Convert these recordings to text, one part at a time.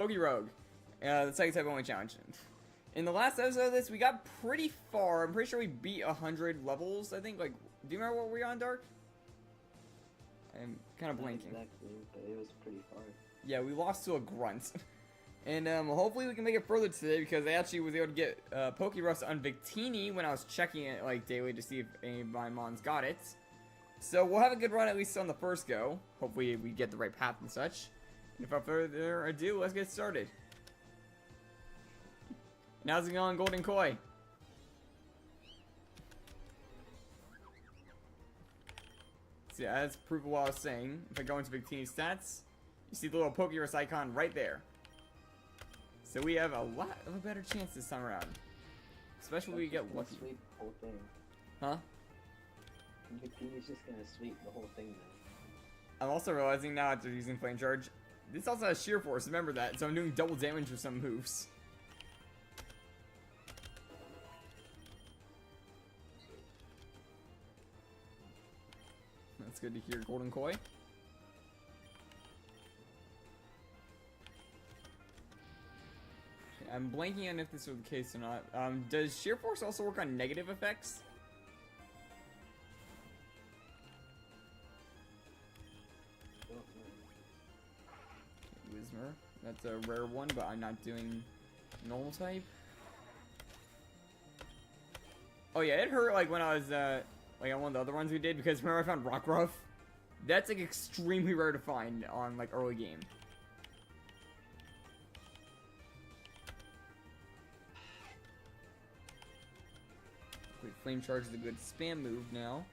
Pokerogue, the Psychic Type Pokémon Challenge. In the last episode of this, we got pretty far. I'm pretty sure we beat 100 levels, I think. Like, do you remember what we were on, Dark? I'm kind of blanking. Exactly, but it was pretty far. Yeah, we lost to a grunt. And hopefully we can make it further today, because I actually was able to get Pokerust on Victini when I was checking it like daily to see if any of my mons got it. So we'll have a good run at least on the first go. Hopefully we get the right path and such. And without further ado, let's get started. And how's it going, Golden Koi? So yeah, that's proof of what I was saying. If I go into Victini's stats, you see the little Pokerust icon right there. So we have a lot of a better chance this time around. Especially when we get lucky. Sweep the whole thing. Huh? Victini's just gonna sweep the whole thing now. I'm also realizing now after using Flame Charge, this also has Sheer Force, remember that. So I'm doing double damage with some moves. That's good to hear, Golden Koi. I'm blanking on if this was the case or not. Does Sheer Force also work on negative effects? Whismer. That's a rare one, but I'm not doing normal type. Oh yeah, it hurt like when I was like on one of the other ones we did, because remember I found Rockruff? That's like extremely rare to find on like early game. Wait, Flame Charge is a good spam move now.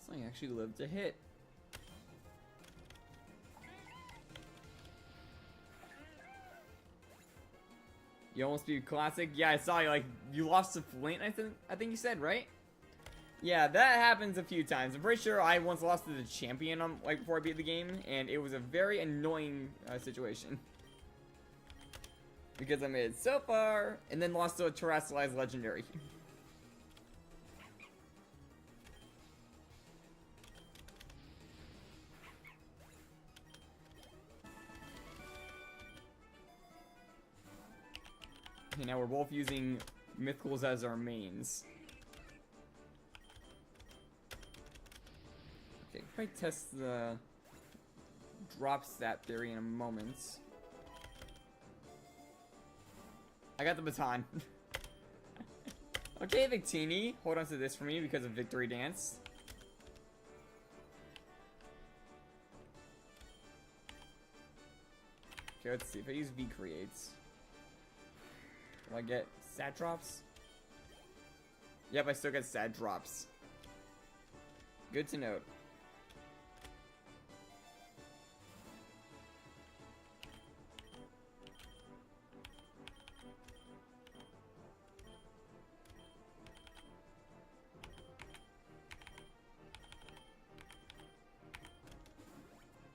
Something actually lived to hit. You almost beat Classic? Yeah, I saw you, like, you lost to Flint, I think you said, right? Yeah, that happens a few times. I'm pretty sure I once lost to the champion, like, before I beat the game, and it was a very annoying situation. Because I made it so far, and then lost to a Terrestrialized Legendary. Okay, now we're both using Mythicals as our mains. Okay, probably test the drop stat theory in a moment. I got the baton. Okay, Victini, hold on to this for me because of Victory Dance. Okay, let's see if I use V creates. Will I get stat drops? Yep, I still get stat drops. Good to note.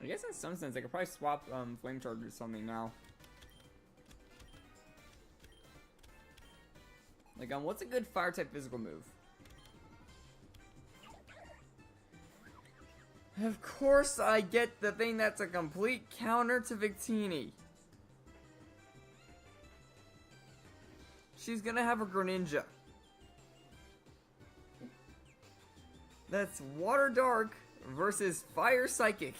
I guess in some sense I could probably swap Flame Charge or something now. Like, what's a good fire type physical move? Of course I get the thing that's a complete counter to Victini. She's gonna have a Greninja. That's Water Dark versus Fire Psychic.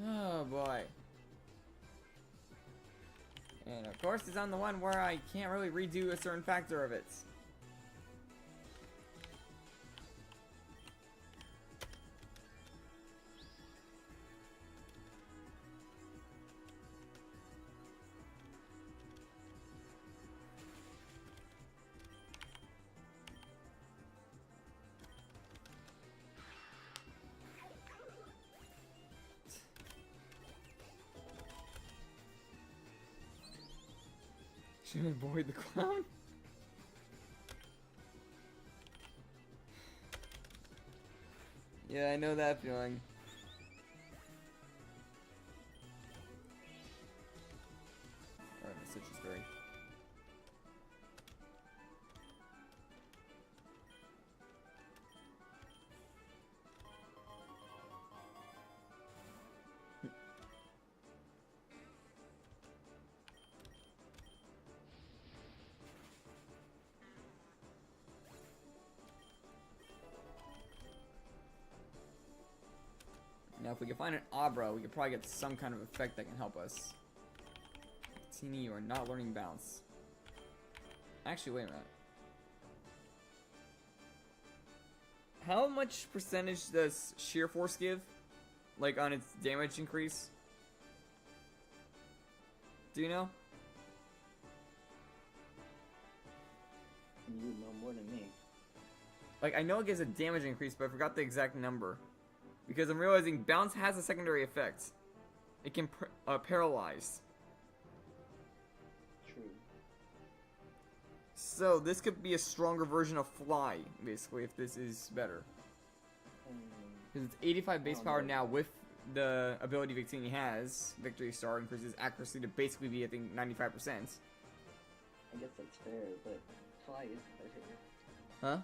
Oh boy. And of course it's on the one where I can't really redo a certain factor of it. Should I avoid the clown? Yeah, I know that feeling. Alright, my Citrus Berry. Now, if we can find an Abra, we could probably get some kind of effect that can help us. Teeny, you are not learning bounce. Actually, wait a minute. How much percentage does Sheer Force give? Like, on its damage increase? Do you know? You know more than me. Like, I know it gives a damage increase, but I forgot the exact number. Because I'm realizing bounce has a secondary effect. It can paralyze. True. So this could be a stronger version of Fly, basically, if this is better. Because it's 85 base power now with the ability Victini has. Victory Star increases accuracy to basically be, I think, 95%. I guess that's fair, but Fly is better. Huh?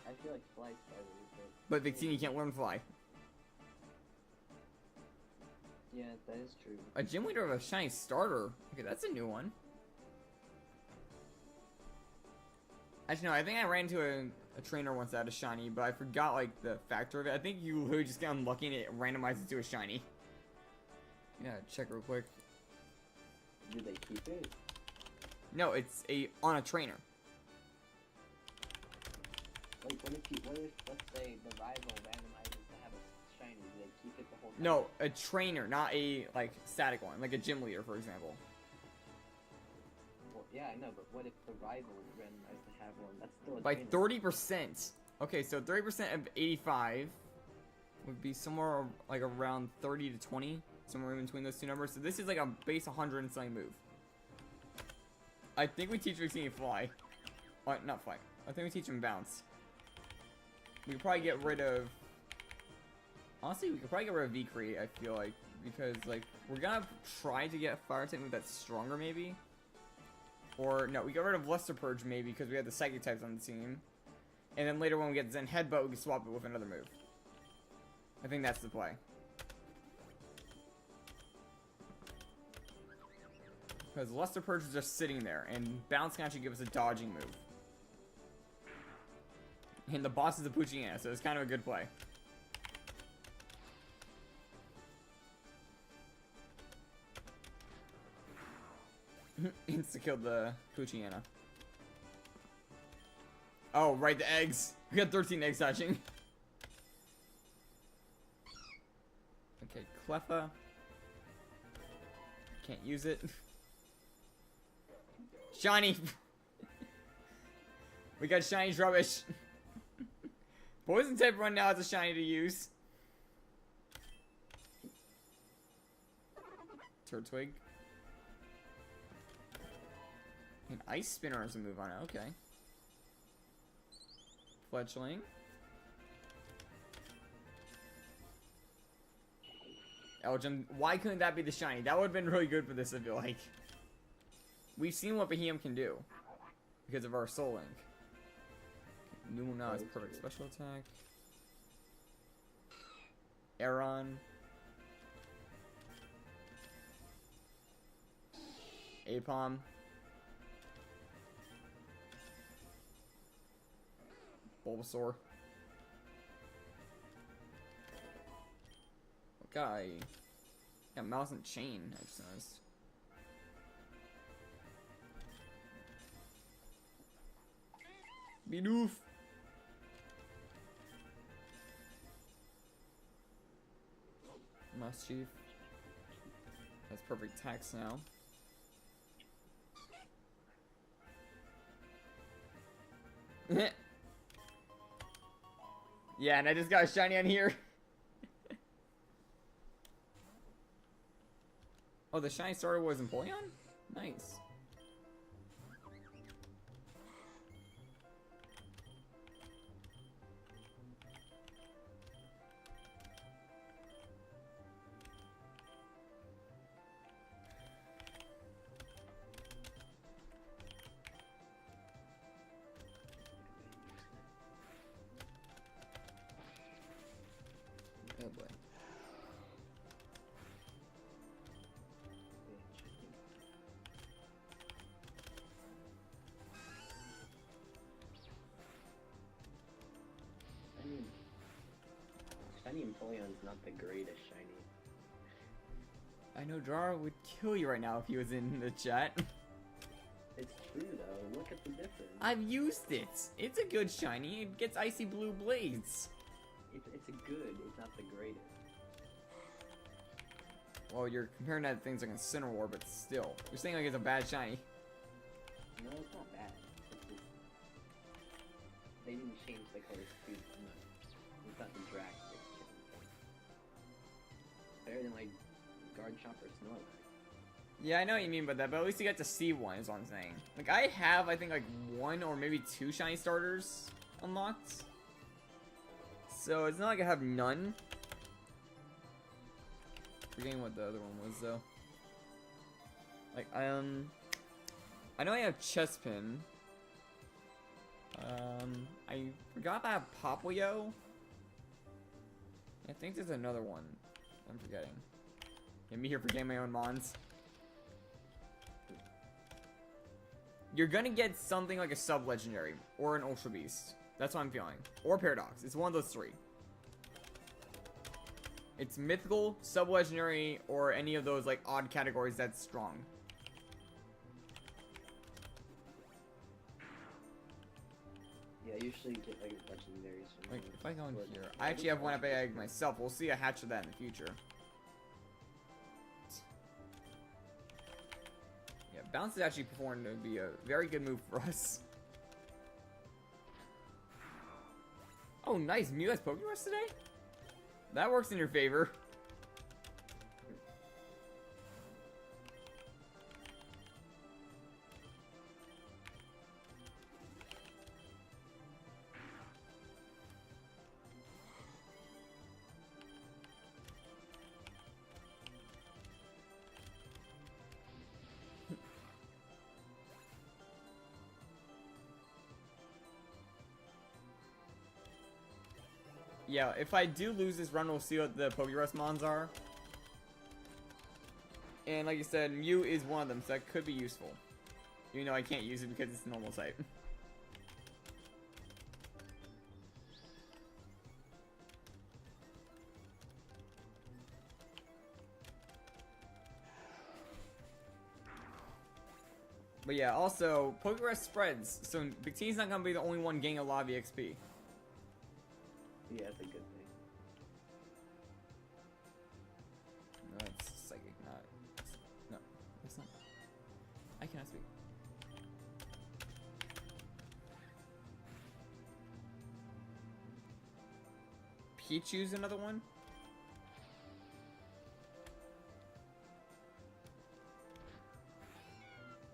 I feel like Fly's better. But Victini can't learn Fly. Yeah, that is true. A gym leader of a shiny starter. Okay, that's a new one. Actually, no, I think I ran into a trainer once that had a shiny, but I forgot, like, the factor of it. I think you literally just get unlucky and it randomizes to a shiny. Yeah, check real quick. Do they keep it? No, it's on a trainer. Like, what if, let's say, the rival randomizes to have a shiny, do they keep it the whole time? No, a trainer, not a, like, static one. Like a gym leader, for example. Well, yeah, I know, but what if the rival randomized to have one? That's still a By trainer. 30%. Okay, so 30% of 85 would be somewhere, like, around 30 to 20. Somewhere in between those two numbers. So this is, like, a base 100 and something move. I think we teach Victini Fly. Not Fly. I think we teach him Bounce. We could probably get rid of... Honestly, we could probably get rid of V-Create, I feel like. Because, like, we're gonna try to get a fire type move that's stronger, maybe. Or, no, we got rid of Luster Purge, maybe, because we have the Psychic types on the team. And then later when we get Zen Headbutt, we can swap it with another move. I think that's the play. Because Luster Purge is just sitting there, and Bounce can actually give us a dodging move. And the boss is a Poochyena, so it's kind of a good play. Insta-killed the Poochyena. Oh, right, the eggs. We got 13 eggs hatching. Okay, Cleffa. Can't use it. Shiny! We got Shiny's rubbish. Poison type run now has a shiny to use. Turtwig. An Ice Spinner has a move on it, okay. Fletchling. Elgin, why couldn't that be the shiny? That would have been really good for this, I feel like. We've seen what Behemoth can do. Because of our Soul Link. Numina is perfect special attack. Aeron. Apom. Bulbasaur. Okay. Yeah, Mouse and Chain, I just noticed. Bidoof. Mouse Chief. That's perfect attacks now. Yeah, and I just got a shiny on here. Oh, the shiny starter was Empoleon? Nice. Oh boy. I mean, shiny Empoleon's not the greatest shiny. I know Jar would kill you right now if he was in the chat. It's true though, look at the difference. I've used it. It's a good shiny. It gets icy blue blades. It's a good, it's not the greatest. Well, you're comparing that to things like Incineroar, but still. You're saying like it's a bad shiny. No, it's not bad. It's just, they didn't change the colors too much. It's not the drastic change. Better than like Garchomp or Snorlax. Yeah, I know what you mean by that, but at least you get to see one, is what I'm saying. Like, I have, I think, like, 1 or maybe 2 shiny starters unlocked. So, it's not like I have none. Forgetting what the other one was, though. Like, I know I have Chespin. I forgot I have Poplio. I think there's another one I'm forgetting. Yeah, me here forgetting my own mons. You're gonna get something like a sub-legendary or an Ultra Beast. That's what I'm feeling. Or Paradox. It's one of those 3. It's mythical, sub-legendary, or any of those like odd categories that's strong. Yeah, I usually get like legendaries from Like, if I go in here, I actually have one epic egg myself. We'll see a hatch of that in the future. Yeah, bounce is actually performed to be a very good move for us. Oh, nice. Mew has Pokerus today? That works in your favor. Yeah, if I do lose this run, we'll see what the Pokerus mons are. And like you said, Mew is one of them, so that could be useful. Even though I can't use it because it's normal type. But yeah, also, Pokerus spreads, so Victine's not gonna be the only one getting a lot of EXP. Yeah, that's a good thing. No, it's psychic, not. No, it's not. I cannot speak. Pichu's another one?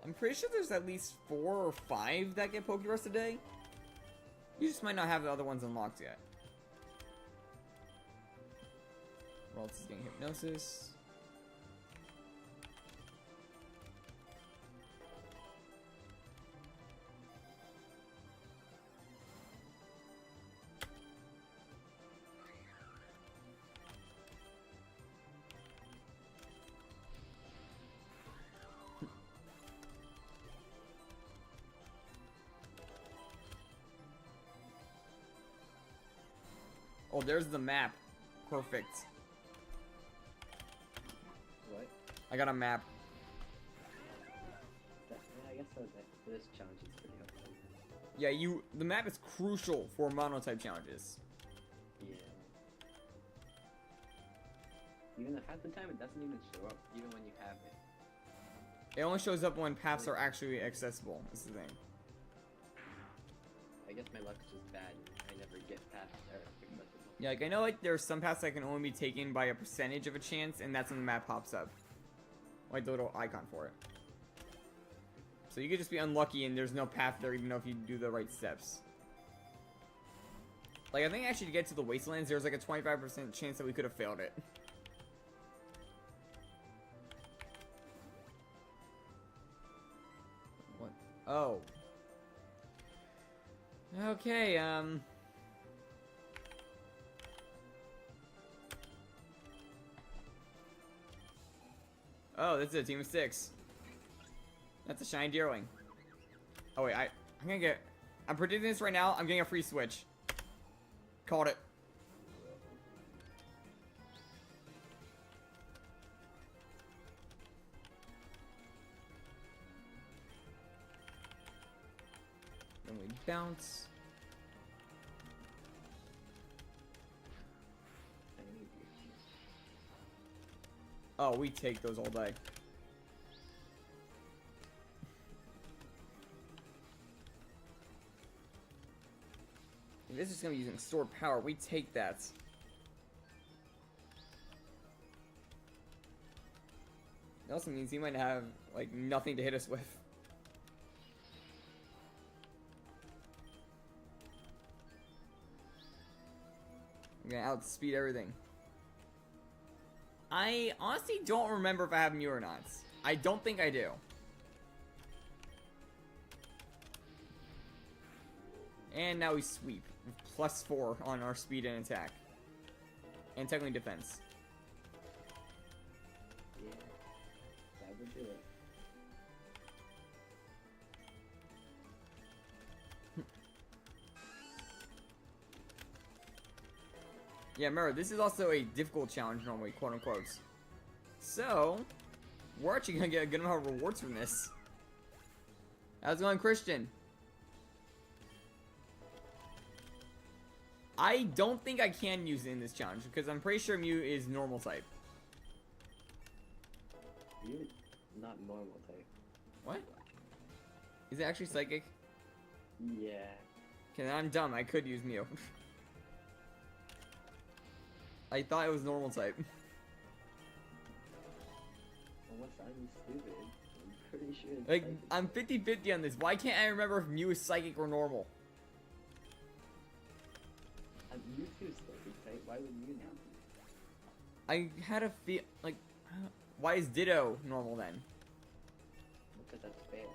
I'm pretty sure there's at least 4 or 5 that get Pokerus a day. You just might not have the other ones unlocked yet. What else is getting Hypnosis? Oh, there's the map. Perfect. What? I got a map. Yeah, I guess so. For this challenge, it's pretty helpful. Yeah, the map is crucial for mono-type challenges. Yeah. Even though half the time it doesn't even show up, even when you have it. It only shows up when paths are actually accessible, is the thing. I guess my luck's just bad. I never get past or accessible. Yeah, like I know like there's some paths that can only be taken by a percentage of a chance, and that's when the map pops up. Like the little icon for it. So you could just be unlucky and there's no path there even though if you do the right steps. Like I think actually to get to the Wastelands there's like a 25% chance that we could have failed it. What? Oh. Oh, this is a team of 6. That's a shiny Deerling. Oh wait, I'm gonna get. I'm predicting this right now. I'm getting a free switch. Called it. Then we bounce. Oh, we take those all day. If this is gonna be using stored power, we take that. It also means he might have, like, nothing to hit us with. I'm gonna outspeed everything. I honestly don't remember if I have Mew or not. I don't think I do. And now we sweep. With +4 on our speed and attack. And technically defense. Yeah, that would do it. Yeah, remember, this is also a difficult challenge normally, quote unquote. So, we're actually gonna get a good amount of rewards from this. How's it going, Christian? I don't think I can use it in this challenge, because I'm pretty sure Mew is normal type. You're not normal type. What? Is it actually psychic? Yeah. Okay, then I'm dumb. I could use Mew. I thought it was normal type. Unless I'm stupid. I'm pretty sure it's Like, psychic. I'm 50-50 on this. Why can't I remember if Mew is psychic or normal? Mewtwo's psychic type. Why would Mew not be? I had a feel like, why is Ditto normal then? Because that's fair.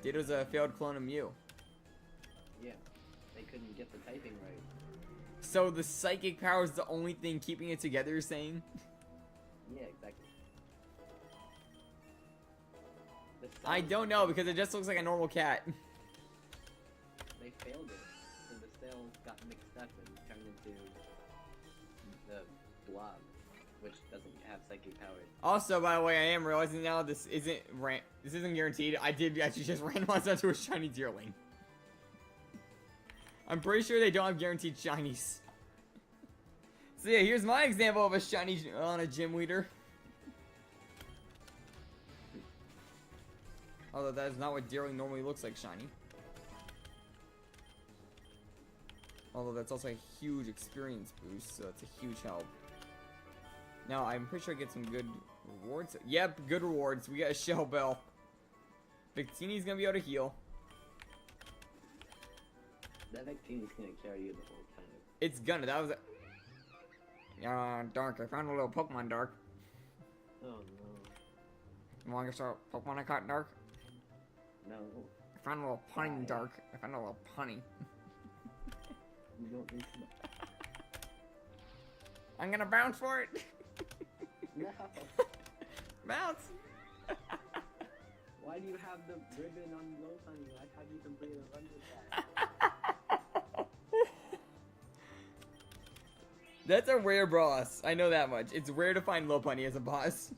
Ditto's a failed clone of Mew. Yeah. They couldn't get the typing right. So the psychic power is the only thing keeping it together, you're saying? Yeah, exactly. The I cells- don't know, because it just looks like a normal cat. They failed it. So the cells got mixed up and turned into the blob, which doesn't have psychic power. Also, by the way, I am realizing now this isn't guaranteed. I did actually just randomize onto a shiny Deerling. I'm pretty sure they don't have guaranteed shinies. So yeah, here's my example of a shiny on a gym leader. Although that is not what Deerling normally looks like shiny. Although that's also a huge experience boost, so it's a huge help. Now, I'm pretty sure I get some good rewards. Yep, good rewards. We got a Shell Bell. Victini's gonna be able to heal. That Victini's gonna carry you the whole time. It's gonna. That was a... Dark. I found a little Pokemon, Dark. Oh no. You want to start Pokemon I caught, Dark? No. I found a little punny, Dark. I found a little punny. You don't need to. I'm gonna bounce for it. No. Bounce. Why do you have the ribbon on low honey? I thought you completed a run with that. That's a rare boss. I know that much. It's rare to find Lopunny as a boss.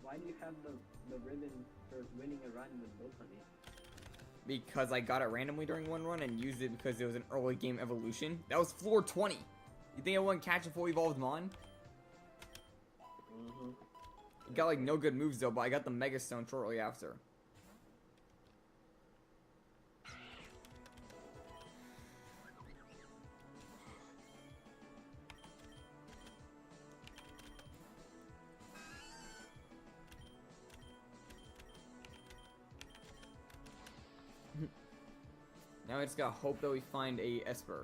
Why do you have the ribbon for winning a run with low honey? Because I got it randomly during one run and used it because it was an early game evolution. That was floor 20. You think I wouldn't catch a fully evolved Mon? Mm-hmm. It got like no good moves though, but I got the Mega Stone shortly after. Now I just gotta hope that we find a Esper.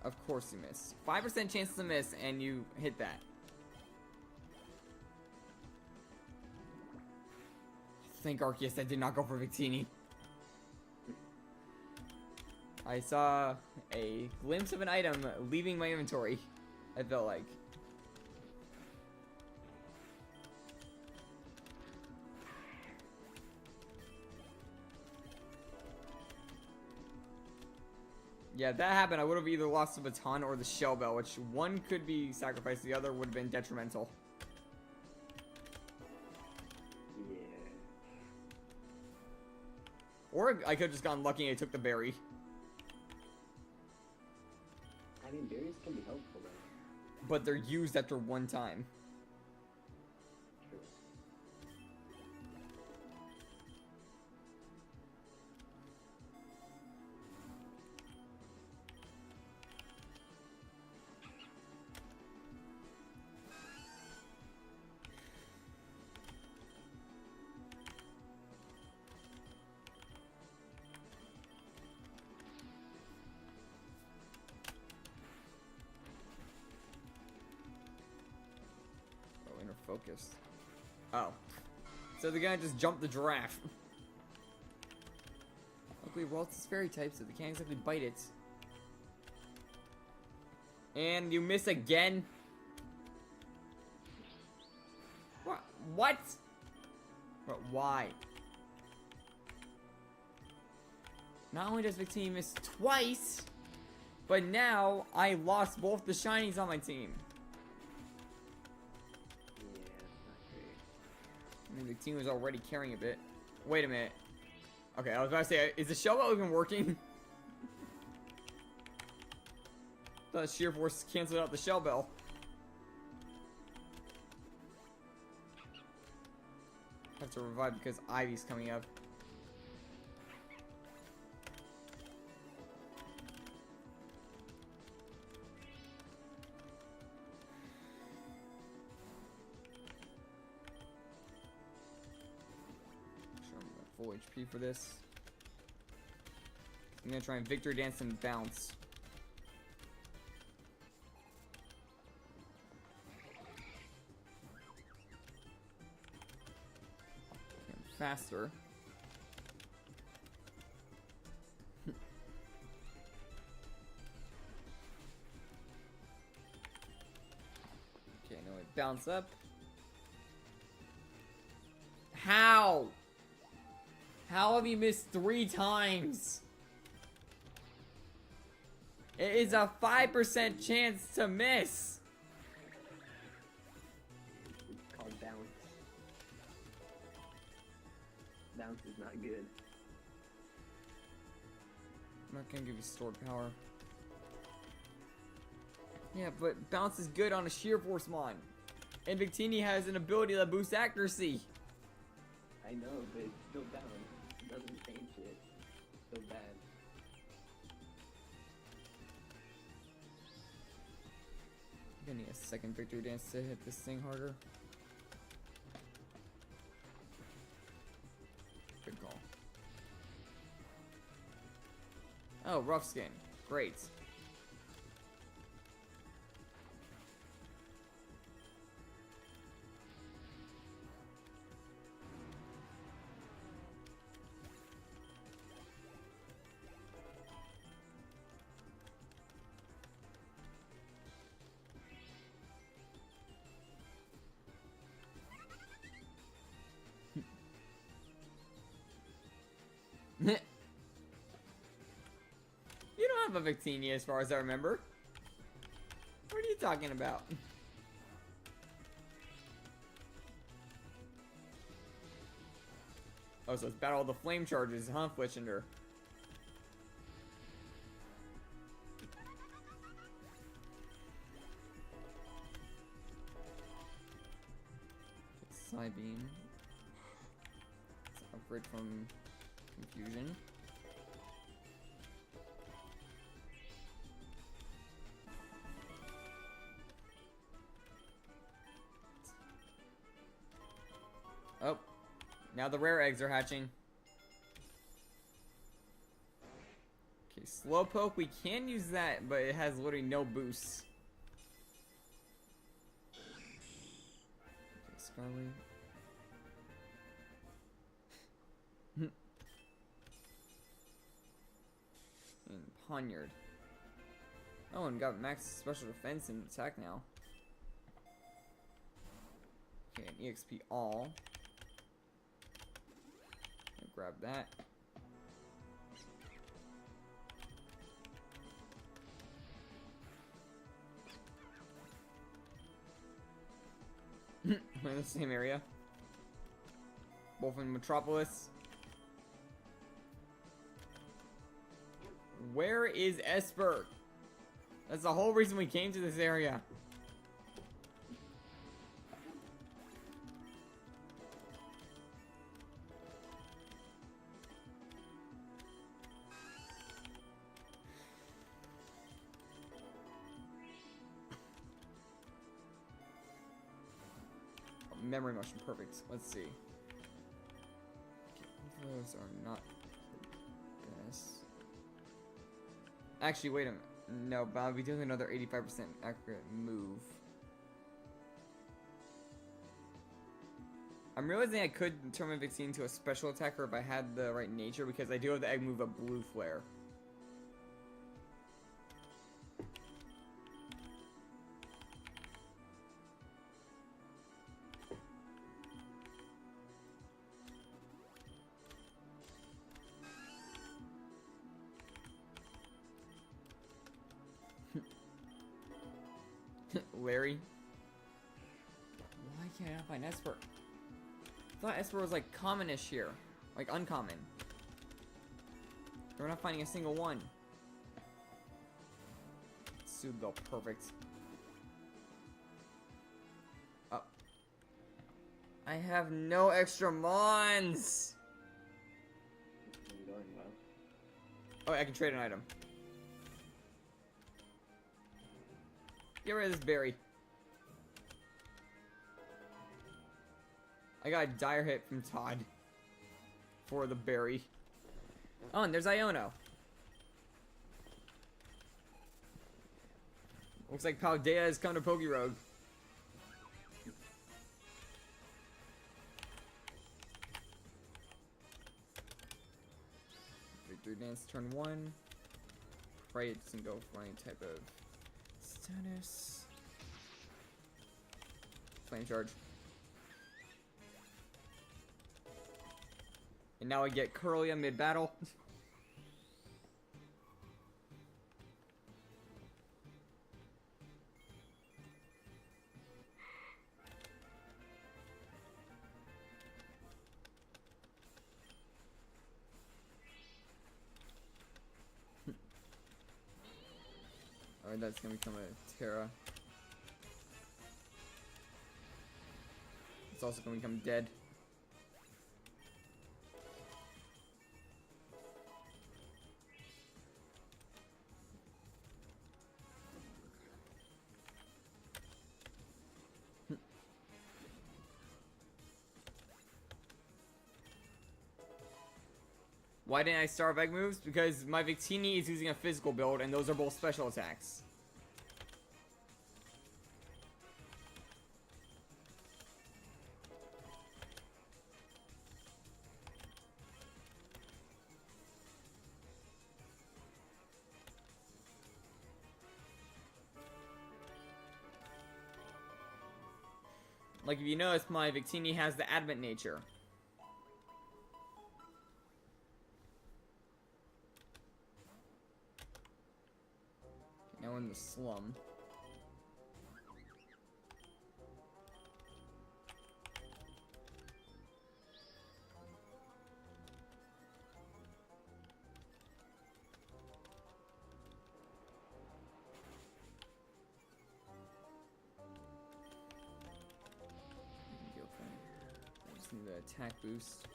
Of course you miss. 5% chance to miss, and you hit that. Thank Arceus I did not go for Victini. I saw a glimpse of an item leaving my inventory. I felt like. Yeah, if that happened, I would have either lost the baton or the shell bell, which one could be sacrificed, the other would have been detrimental. Yeah. Or I could have just gotten lucky and I took the berry. I mean, berries can be helpful though. But they're used after one time. True. Oh, inner focus. Oh. So they're gonna just jump the giraffe. Luckily, Waltz is fairy type, so they can't exactly bite it. And you miss again? What? But why? Not only does Victini miss twice, but now I lost both the shinies on my team. Yeah, it's not great. I mean, Victini was already carrying a bit. Wait a minute. Okay, I was about to say, is the shell bell even working? Thought sheer force canceled out the shell bell. Have to revive because Ivy's coming up. Sure, I'm at full HP for this. I'm gonna try and Victory Dance and bounce. Faster. Okay, now I bounce up. How? How have you missed 3 times? It is a 5% chance to miss. It's called bounce. Bounce is not good. I'm not gonna give you stored power. Yeah, but bounce is good on a sheer force mon. And Victini has an ability that boosts accuracy. I know, but it's still bounce. It doesn't change it. It's so bad. I'm gonna need a second Victory Dance to hit this thing harder. Good call. Oh, rough skin. Great. You don't have a Victini as far as I remember. What are you talking about? Oh, so it's battle all the flame charges, huh, Fletchender? Psybeam. Let's upgrade from Confusion. Oh, now the rare eggs are hatching. Okay, Slowpoke, we can use that, but it has literally no boosts. Okay, Scarlet. And Poniard. Oh, and got max special defense and attack now. Okay, an EXP all. Grab that. We're in the same area. Both in Metropolis. Where is Esper? That's the whole reason we came to this area. Memory motion, perfect. Let's see. Okay, those are not the best. Actually, wait a minute. No, but I'll be doing another 85% accurate move. I'm realizing I could turn my Victini into a special attacker if I had the right nature, because I do have the egg move of Blue Flare. Larry? Why can't I not find Esper? I thought Esper was like commonish here. Like uncommon. We're not finding a single one. Sudo, perfect. Oh. I have no extra mons! Oh, I can trade an item. Get rid of this berry. I got a dire hit from Todd for the berry. Oh, and there's Iono. Looks like Paldea has come to Pokerogue. Victory Dance turn 1. Pray it doesn't go for any type of status. Flame charge. And now I get Curlia mid-battle. Alright, that's gonna become a Terra. It's also gonna become dead. Why didn't I starve egg moves? Because my Victini is using a physical build, and those are both special attacks. Like, if you notice, my Victini has the adamant nature. Now in the slum. I just need the attack boost.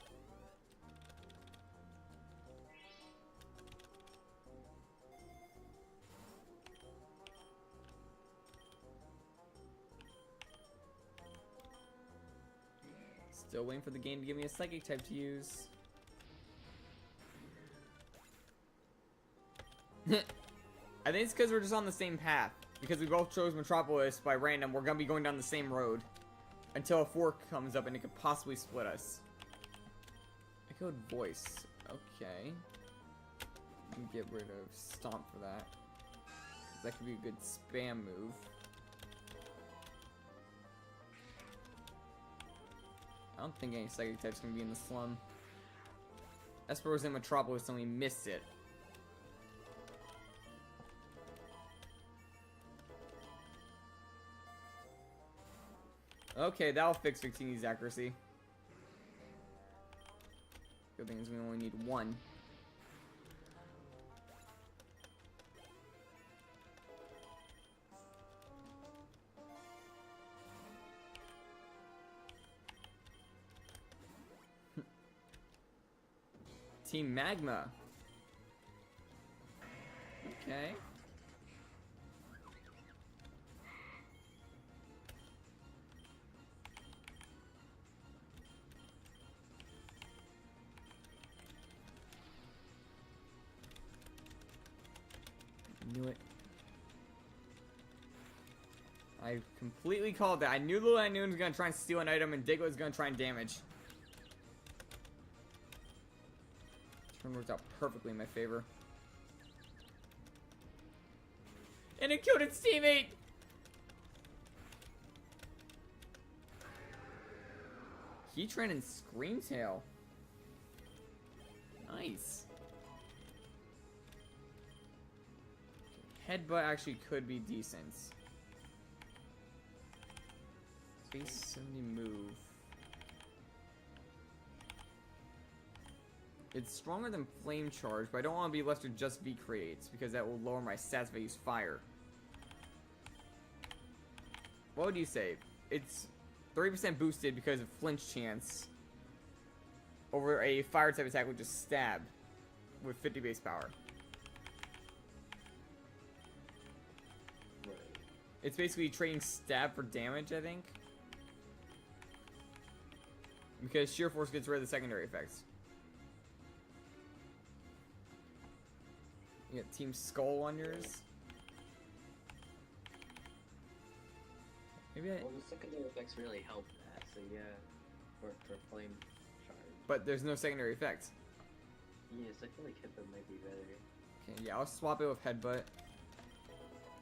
Still waiting for the game to give me a Psychic type to use. I think it's because we're just on the same path. Because we both chose Metropolis by random, we're gonna be going down the same road. Until a fork comes up and it could possibly split us. Echoed voice. Okay. Get rid of Stomp for that. That could be a good spam move. I don't think any Psychic type's gonna be in the slum. Esper was in Metropolis and we missed it. Okay, that'll fix Victini's accuracy. Good thing is we only need one. Team Magma. Okay. Knew it. I completely called that. I knew Little Noon was gonna try and steal an item and Diglett was gonna try and damage. Turn worked out perfectly in my favor. And it killed its teammate! Heatran and Screamtail. Nice. Headbutt actually could be decent. Base 70 move. It's stronger than Flame Charge, but I don't want to be left with just V creates because that will lower my stats if I use fire. What would you say? It's 30% boosted because of flinch chance over a fire type attack with just stab with 50 base power. Right. It's basically trading stab for damage, I think. Because Sheer Force gets rid of the secondary effects. You got Team Skull on yours. Maybe I... Well, the secondary effects really help that, so yeah, for flame charge. But there's no secondary effects. Yes, I feel like Headbutt might be better. Okay, yeah, I'll swap it with Headbutt.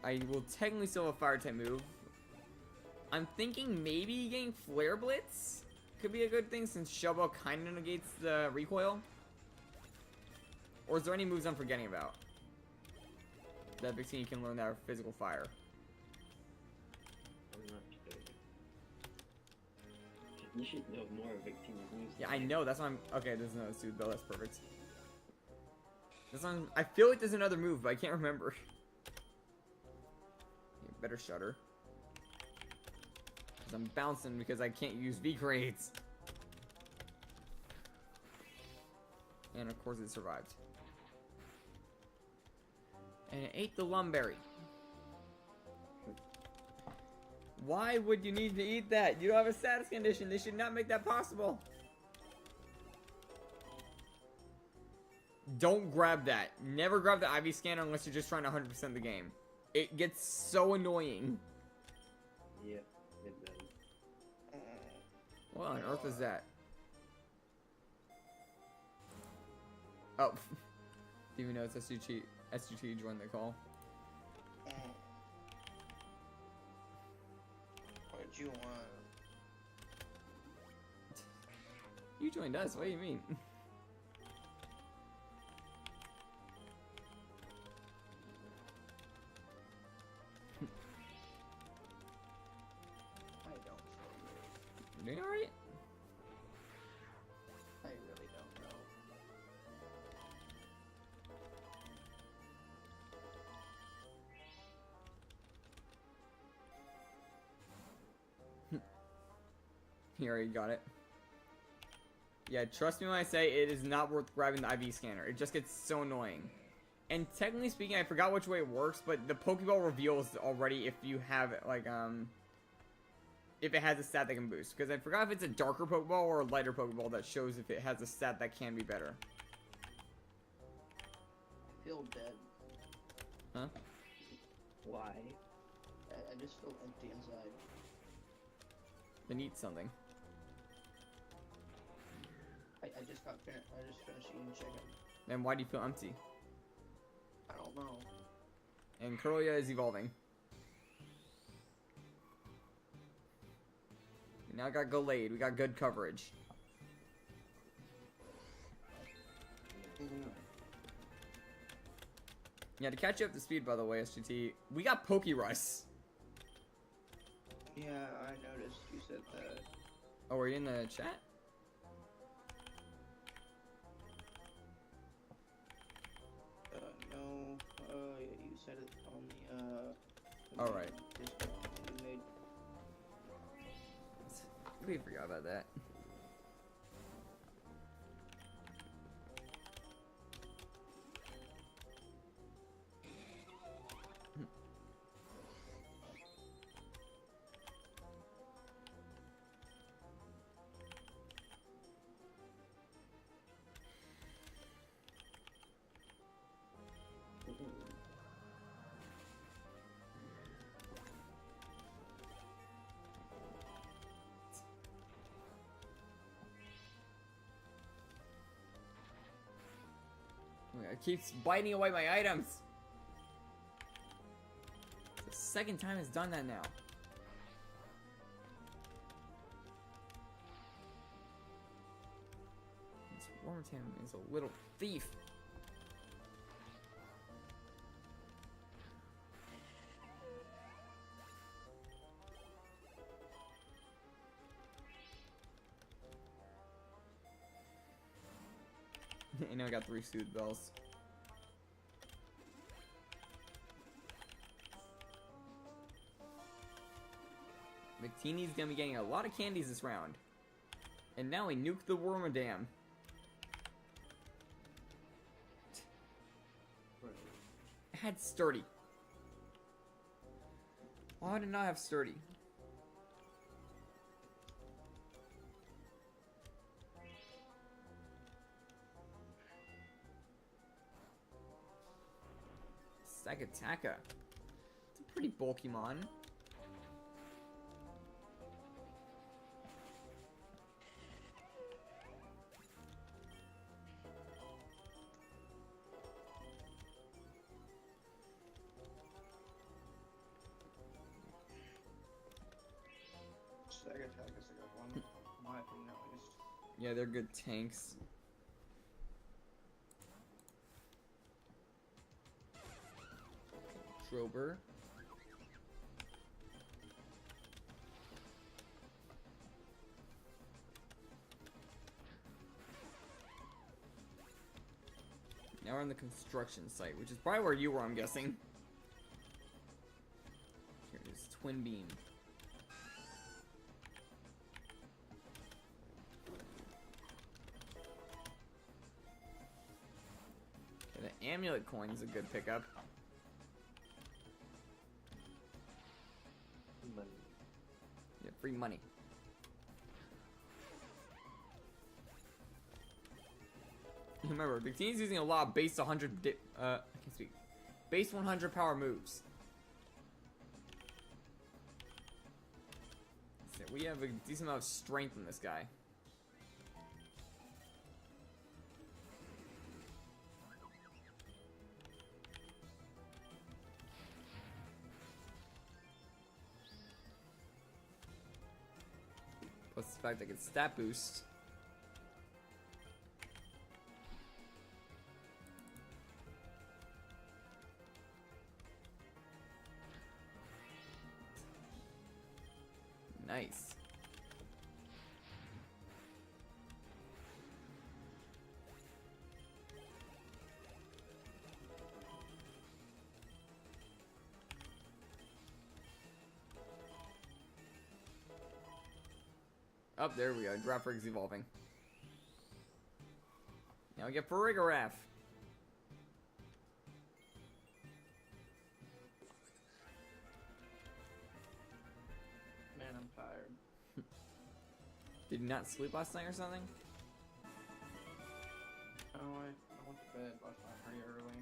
I will technically still have a Fire type move. I'm thinking maybe getting Flare Blitz could be a good thing since Shell Bell kind of negates the recoil. Or is there any moves I'm forgetting about that Victini can learn that are physical fire? I'm not sure. You should know more of Victini's moves. Yeah, I know. That's why I'm... Okay, there's another Soothe Bell. That's perfect. This one... I feel like there's another move, but I can't remember. Yeah, better Shudder. Because I'm bouncing because I can't use V-Creates. And of course it survived. And it ate the Lumberry. Why would you need to eat that? You don't have a status condition. They should not make that possible. Don't grab that. Never grab the IV scanner unless you're just trying to 100% the game. It gets so annoying. Yeah, it does. What on earth is that? Oh. Didn't even know it's SGT joined the call. What did you want? You joined us, what do you mean? I don't know. You doing alright? I really don't know. He already got it. Yeah, trust me when I say it is not worth grabbing the IV scanner. It just gets so annoying. And technically speaking, I forgot which way it works, but the Pokeball reveals already if you have, like, if it has a stat that can boost. Because I forgot if it's a darker Pokeball or a lighter Pokeball that shows if it has a stat that can be better. I feel dead. Huh? Why? I just feel empty inside. Then eat something. I just finished eating chicken. Then why do you feel empty? don't know. And Corellia is evolving. We now got Gallade. We got good coverage. Yeah, to catch you up to speed, by the way, SGT, we got Pokerush. Yeah, I noticed you said that. Oh, are you in the chat? No. Yeah, you said it on the Alright. Discord you made. We forgot about that. It keeps biting away my items. It's the second time it's done that now. This Wormatam is a little thief. And now I got 3 Soothe Bells. Victini's gonna be getting a lot of candies this round. And now we nuke the Wormadam. It had Sturdy. Why did it not have Sturdy? Psychic Type. It's a pretty bulky mon. Psychic Attack is a good one. My opinion, at least. Yeah, they're good tanks. Trober. Now we're on the construction site, which is probably where you were, I'm guessing. Here it is, Twin Beam. Okay, the amulet coin is a good pickup. Money. Yeah, free money. Remember, Victini's using a lot of base 100 I can't speak. Base 100 power moves. So we have a decent amount of strength in this guy. Plus the fact I get stat boost. Nice. Up there we go. Dropper's evolving. Now we get Farigiraf. Man, I'm tired. Did you not sleep last night or something? Oh, I went to bed last night pretty early.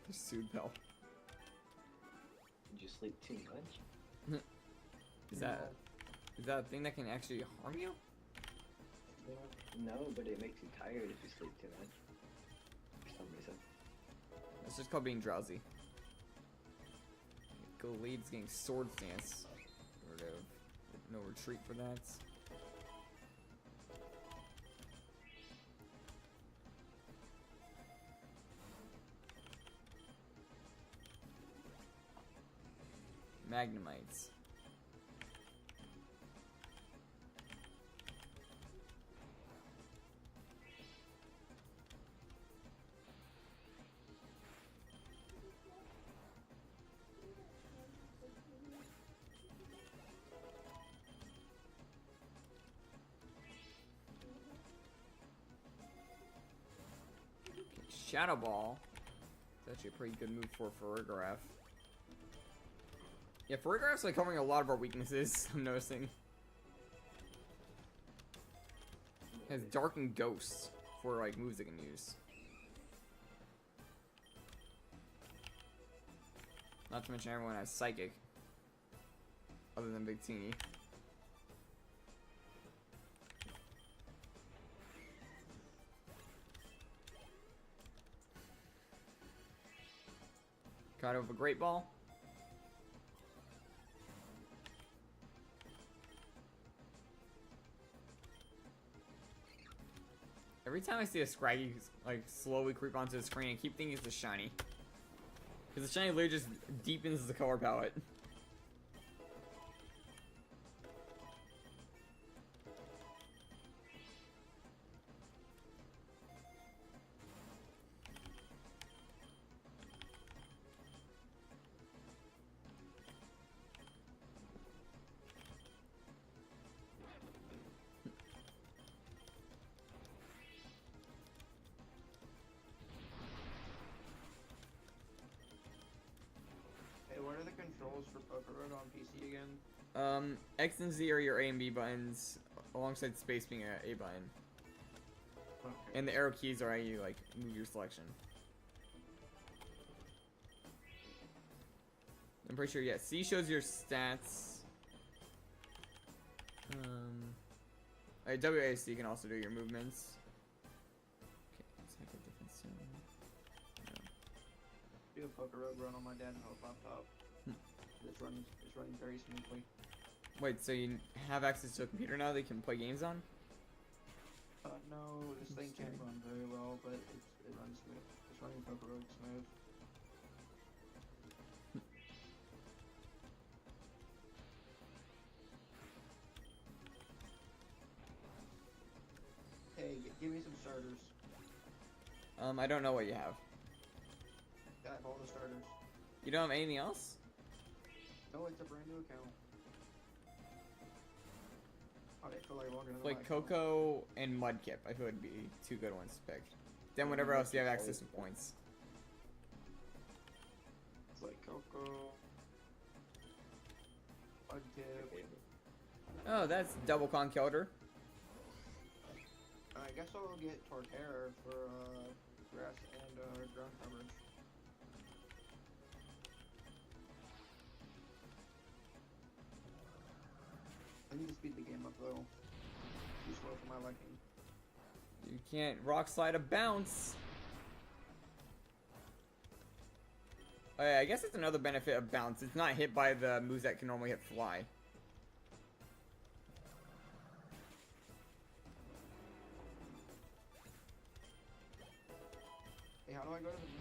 The Soothe Bell. Did you sleep too much? Is that a thing that can actually harm you? No, but it makes you tired if you sleep too much. For some reason. It's just called being drowsy. Go leads getting sword stance. Sort of. No retreat for that. Magnemites. Shadow Ball. It's actually a pretty good move for Farigiraf. Yeah, Farigiraf's like covering a lot of our weaknesses, I'm noticing. It has Dark and Ghost for like moves it can use. Not to mention everyone has Psychic. Other than Victini. Caught over a Great Ball. Every time I see a Scraggy like slowly creep onto the screen, I keep thinking it's a shiny. Because the shiny literally just deepens the color palette. What are the controls for Pokerogue on PC again? X and Z are your A and B buttons, alongside space being a A button. Okay. And the arrow keys are how you like move your selection. I'm pretty sure, yeah. C shows your stats. WASD can also do your movements. Okay, let's make a difference soon. Do a Pokerogue run on my dad's laptop. It's running very smoothly. Wait, so you have access to a computer now that you can play games on? No, this thing can't run very well, but it runs smooth. It's running Pokerogue smooth. Hey, give me some starters. I don't know what you have. I have all the starters. You don't have anything else? No, it's a brand new account. Oh, they feel like longer than Like my account. Coco and Mudkip, I feel would be two good ones to pick. Then whatever else you have access to points. It's like Coco, Mudkip. Oh, that's double Conkeldurr. I guess I'll get Torterra for grass and ground coverage. I need to speed the game up though. Too slow for my liking. You can't rock slide a bounce. Oh, yeah, I guess it's another benefit of bounce. It's not hit by the moves that can normally hit fly. Hey, how do I go to the menu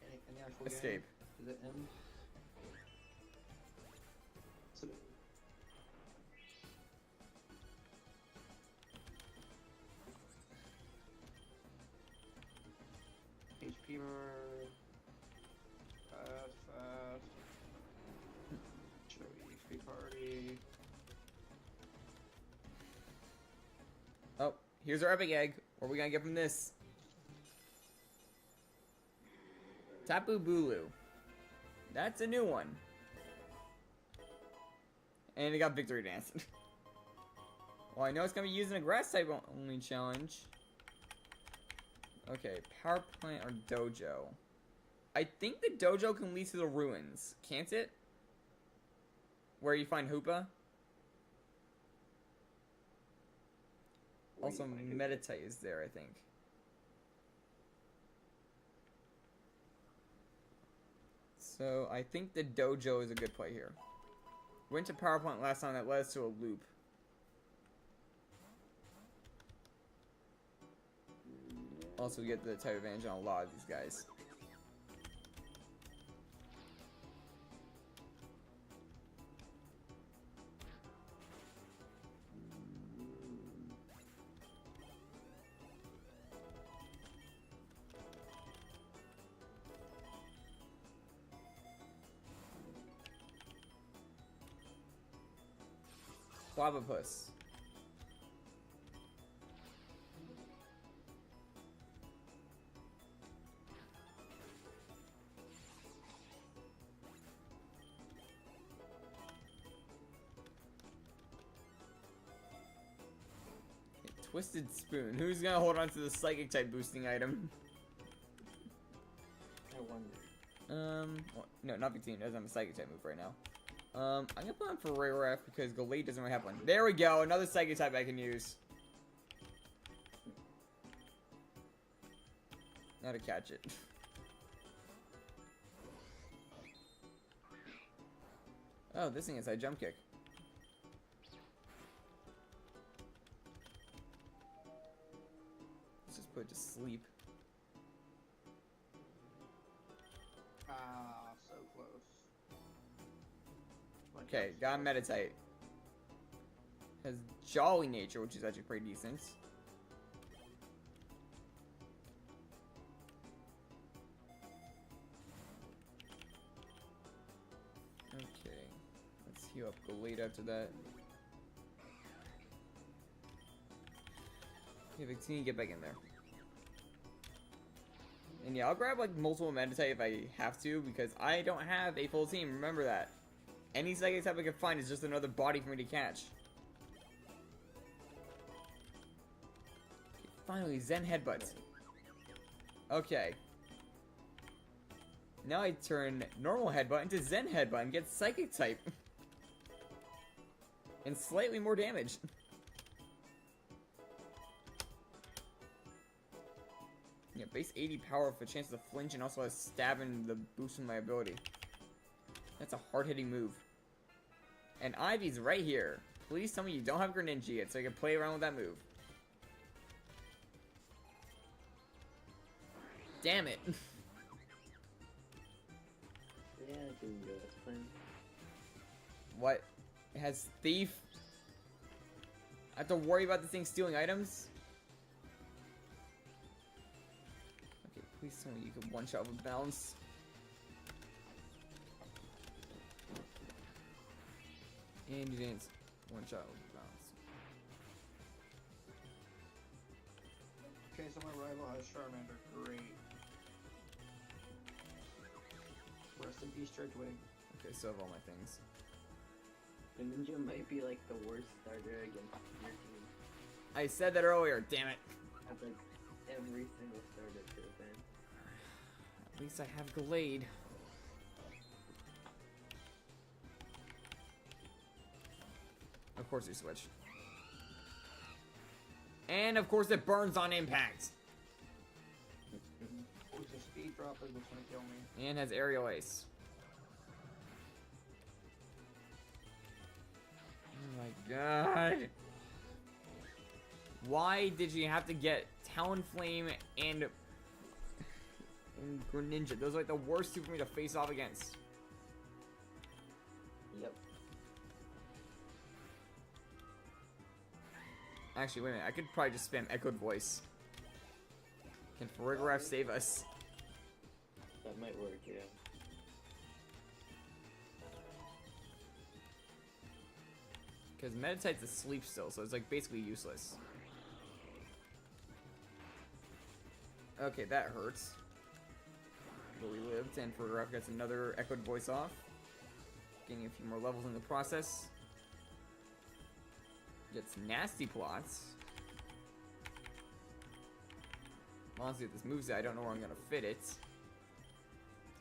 settings? In the actual Escape. Game? Is it M? So, HP bar. Fast. Show HP party. Oh, here's our epic egg. What are we gonna get from this? Tapu Bulu. That's a new one. And it got Victory Dance. Well, I know it's gonna be using a grass type only challenge. Okay, Power Plant or Dojo. I think the Dojo can lead to the ruins, can't it? Where you find Hoopa. Also, Meditite is there, I think. So I think the dojo is a good play here. Went to power plant last time, that led us to a loop. Also, we get the type advantage on a lot of these guys. Clavipus. Twisted Spoon. Who's gonna hold on to the Psychic type boosting item? I wonder. Well, no, not Victini. Doesn't have a Psychic type move right now. I'm gonna put on Ferrera because Galate doesn't really have one. There we go. Another Psychic type I can use. Now to catch it. Oh, this thing is a jump kick. Let's just put it to sleep. Ah, so close. Okay, got Meditate. Has Jolly Nature, which is actually pretty decent. Okay, let's heal up Galate after that. Okay, Victini, get back in there. And yeah, I'll grab like multiple Meditate if I have to, because I don't have a full team, remember that. Any Psychic type I can find is just another body for me to catch. Okay, finally, Zen Headbutt. Okay. Now I turn normal Headbutt into Zen Headbutt and get Psychic type. And slightly more damage. Yeah, base 80 power with a chance to flinch and also has stab in the boost in my ability. That's a hard-hitting move. And Ivy's right here. Please tell me you don't have Greninja yet so I can play around with that move. Damn it. Yeah, I can go. That's fine. What? It has Thief? I have to worry about this thing stealing items? Okay, please tell me you can one-shot with bounce. And you didn't one-shot with bounce. Okay, so my rival has Charmander. Great. Rest in peace, Turtwig. Okay, so I have all my things. Greninja might be like the worst starter against your team. I said that earlier, damn it. That's like every single starter could have been. At least I have Glade. Of course you switch. And of course it burns on impact. Which is speed drop is what's gonna kill me. And has Aerial Ace. Oh my god. Why did you have to get Talonflame and Greninja? Those are like the worst two for me to face off against. Yep. Actually, wait a minute. I could probably just spam Echoed Voice. Can Farigiraf save us? That might work, yeah. Because Meditite's asleep still, so it's like basically useless. Okay, that hurts. But we lived, and Farigiraf gets another Echoed Voice off. Getting a few more levels in the process. Gets Nasty Plots. Honestly, with this moveset, I don't know where I'm gonna fit it.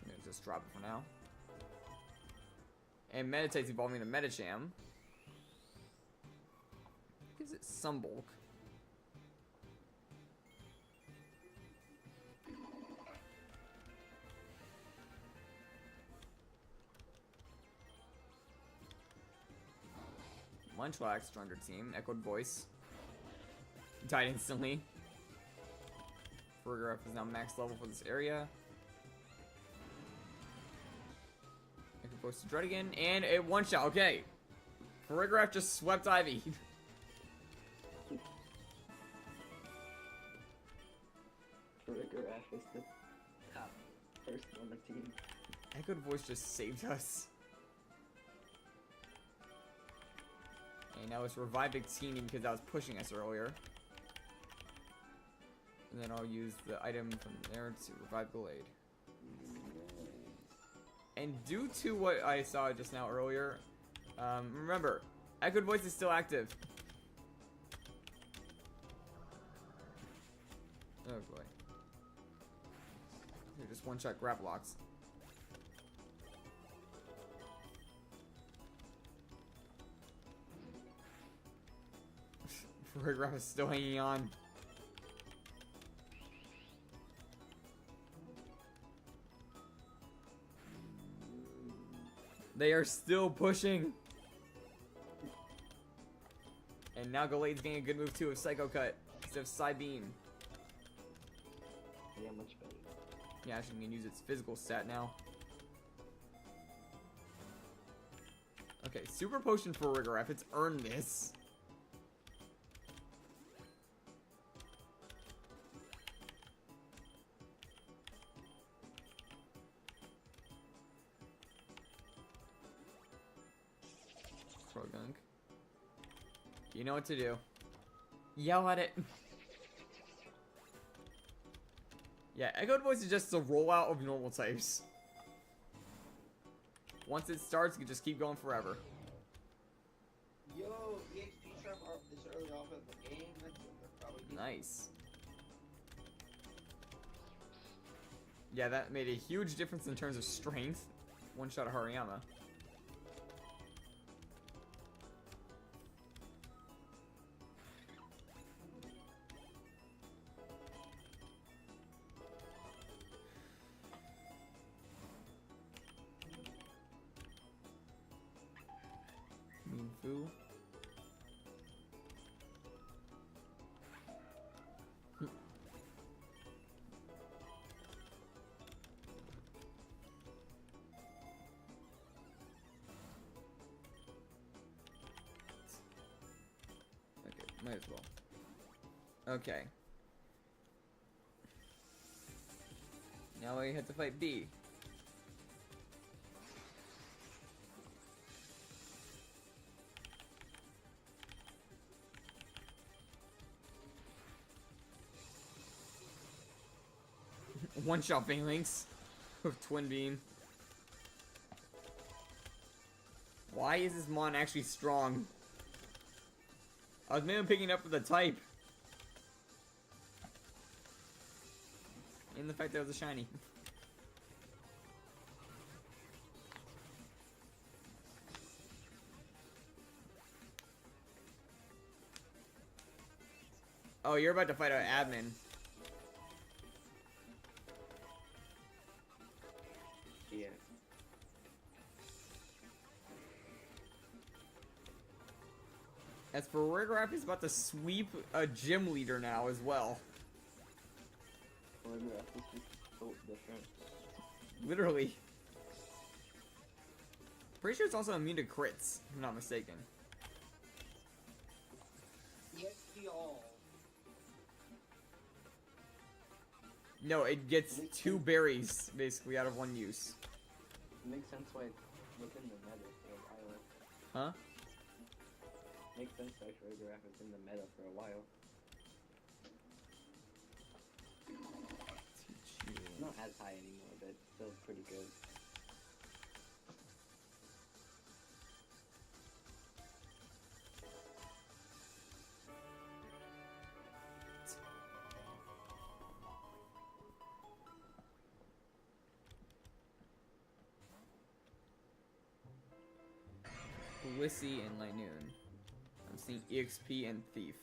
I'm gonna just drop it for now. And Meditate's evolving into Medicham. Gives it some bulk. Munchlax, stronger team. Echoed Voice. Died instantly. Farigiraf is now max level for this area. Echoed Voice to Dread again. And a one-shot. Okay. Farigiraf just swept Ivy. Pokerogue is the top person on the team. Echoed Voice just saved us. And now let's revive Victini because that was pushing us earlier. And then I'll use the item from there to revive Glade. And due to what I saw just now earlier, remember, Echoed Voice is still active. Oh boy. They're just one-shot grab locks. Farigiraf is still hanging on. They are still pushing. And now Galade's getting a good move too of Psycho Cut instead of Psy Beam. Yeah, much better. Yeah, actually can use its physical stat now. Okay, Super Potion for Farigiraf. It's earned this. Progunk. You know what to do. Yell at it. Yeah, Echoed Voice is just a rollout of normal types. Once it starts, you can just keep going forever. Yo, EXP trap this early off in the game. That's probably Nice. Yeah, that made a huge difference in terms of strength. One shot of Hariyama. Fu. Okay, might as well. Okay. Now we have to fight B. One-shot Phalanx with Twin Beam. Why is this Mon actually strong? I was maybe picking up for the type. And the fact that it was a shiny. Oh, you're about to fight an admin. Yeah. As for Farigiraf, he's about to sweep a gym leader now as well. Pokerogue is just so different. Literally. Pretty sure it's also immune to crits, if I'm not mistaken. EXP all. No, it gets 2 berries, basically, out of 1 use. It makes sense why it's within the meta for a while. Huh? Makes sense why Pokerogue is in the meta for a while. Not as high anymore, but still pretty good. Blissey and Linoon. I'm seeing EXP and Thief.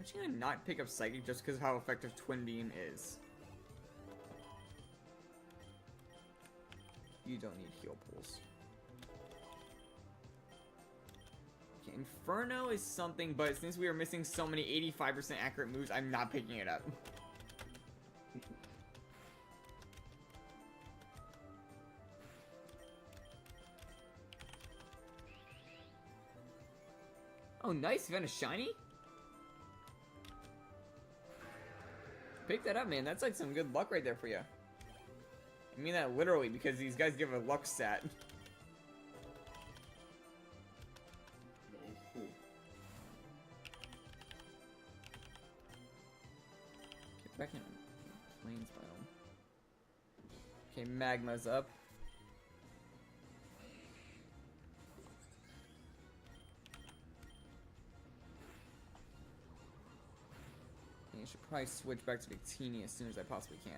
actually gonna not pick up Psychic just because of how effective Twin Beam is. You don't need heal pools. Okay, Inferno is something, but since we are missing so many 85% accurate moves, I'm not picking it up. Oh, nice. You found a shiny? Pick that up, man. That's like some good luck right there for you. I mean that literally, because these guys give a luck stat. Cool. Get back in Plains biome. Okay, Magma's up. I should probably switch back to Victini as soon as I possibly can.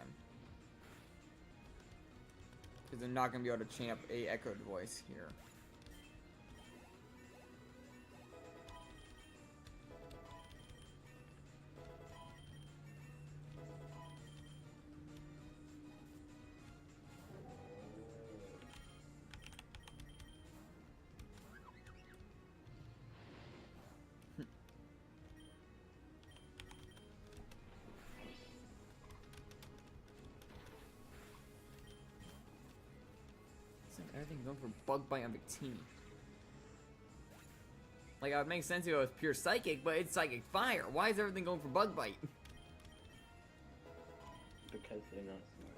Because they're not going to be able to chain up a echoed voice here. Everything going for Bug Bite on Victini. Like, it would make sense if it was pure Psychic, but it's Psychic Fire. Why is everything going for Bug Bite? Because they're not smart.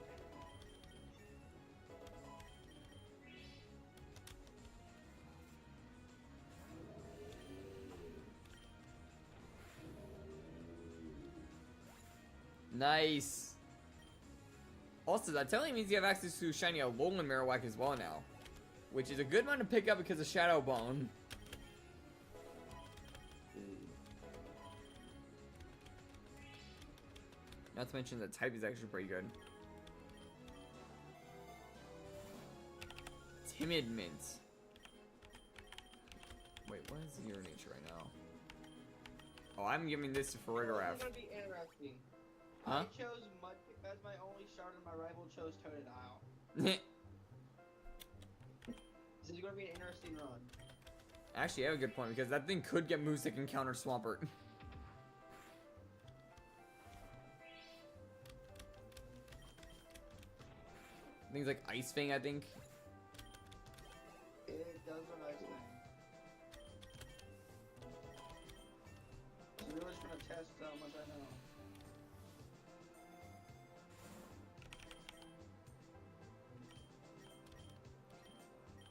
Nice. Also, that totally means you have access to shiny Alolan Marowak as well now. Which is a good one to pick up because of Shadow Bone. Not to mention the type is actually pretty good. Timid Mint. Wait, what is your nature right now? Oh, I'm giving this to Farigiraf. It's gonna be interesting. Huh? I chose Mudkip as my only starter, and my rival chose Totodile. This is gonna be an interesting run. Actually, I have a good point because that thing could get moves that can counter Swampert. Things like Ice Fang, I think. It does a nice thing. So we're just gonna test how much I know.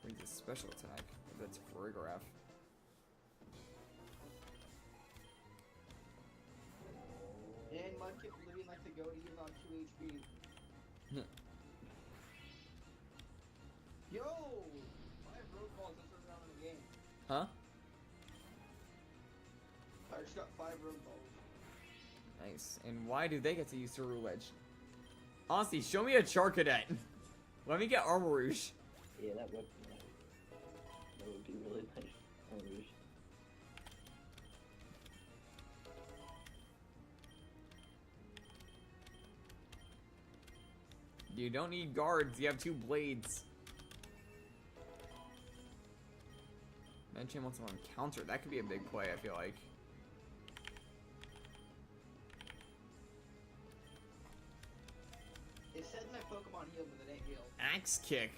Brings a special attack. That's Farigiraf. And Mudkip living like the goat, he's on 2 HP. Yo! 5 road balls this early on in the game. Huh? I just got 5 road balls. Nice. And why do they get to use Ceruledge? Ledge? Honestly, show me a Charcadet. Let me get Armor Rouge. Yeah, that would be nice. That would be really nice. You don't need guards, you have 2 blades. Mention wants on counter. That could be a big play, I feel like. It says my Pokemon healed, but it ain't healed. Axe Kick.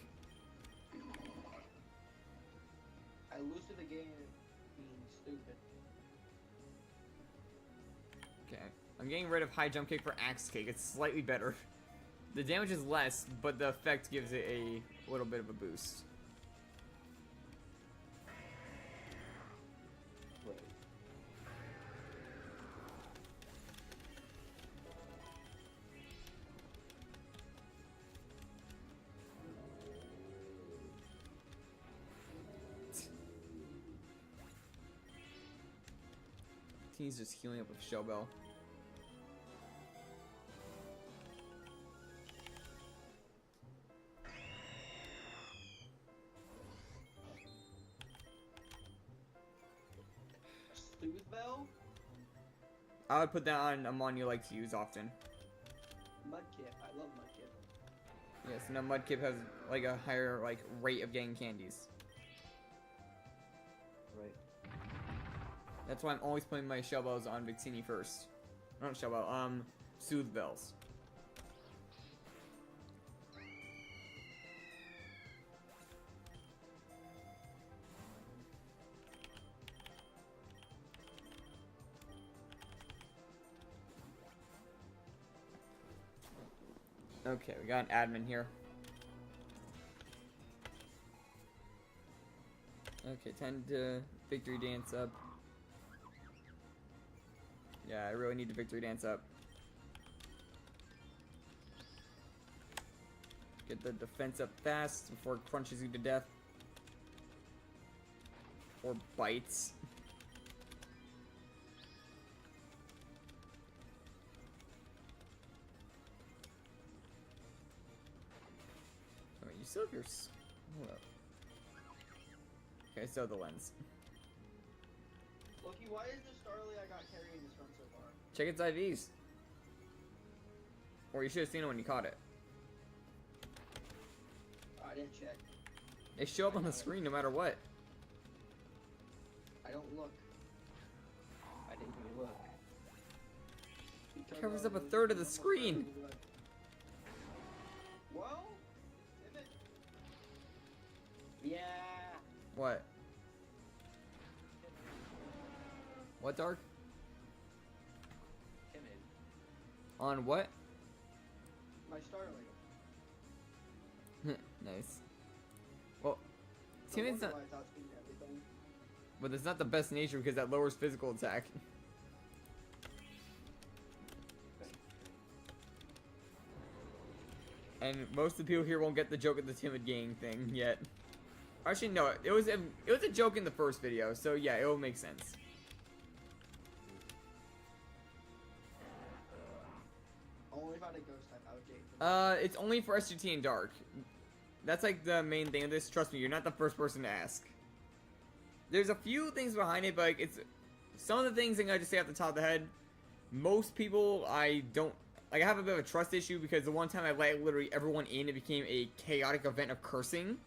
I lose to the game being stupid. Okay. I'm getting rid of High Jump Kick for Axe Kick. It's slightly better. The damage is less, but the effect gives it a little bit of a boost. Right. He's just healing up with Shell Bell. I would put that on a mon you like to use often. Mudkip. I love Mudkip. Yes, and a Mudkip has like a higher like rate of getting candies. Right. That's why I'm always putting my Shell Bells on Victini first. Not Shell Bell, Soothe Bells. Okay, we got an admin here. Okay, time to victory dance up. Yeah, I really need to victory dance up. Get the defense up fast before it crunches you to death. Or bites. Wait, you still have your... Hold up. Okay, so the lens. Loki, why is the Starly I got carrying this run so far? Check its IVs. Or you should have seen it when you caught it. I didn't check. They show up on the screen no matter what. I don't look. I didn't even look. Because Covers I up a was third of the almost screen. ready to look. Well, Timid. Yeah. What? What, Dark? Timid. On what? My Starly. Nice. Well, No Timid's wonder not... why it's outspeeding everything. But it's not the best nature because that lowers physical attack. And most of the people here won't get the joke of the timid gang thing yet. Actually, no, it was a joke in the first video, so yeah, it will make sense. Only if I had a ghost type, I would get it. It's only for SGT and Dark. That's like the main thing of this. Trust me, you're not the first person to ask. There's a few things behind it, but like, it's some of the things I just say off the top of the head. Most people, I don't like. I have a bit of a trust issue because the one time I let literally everyone in, it became a chaotic event of cursing.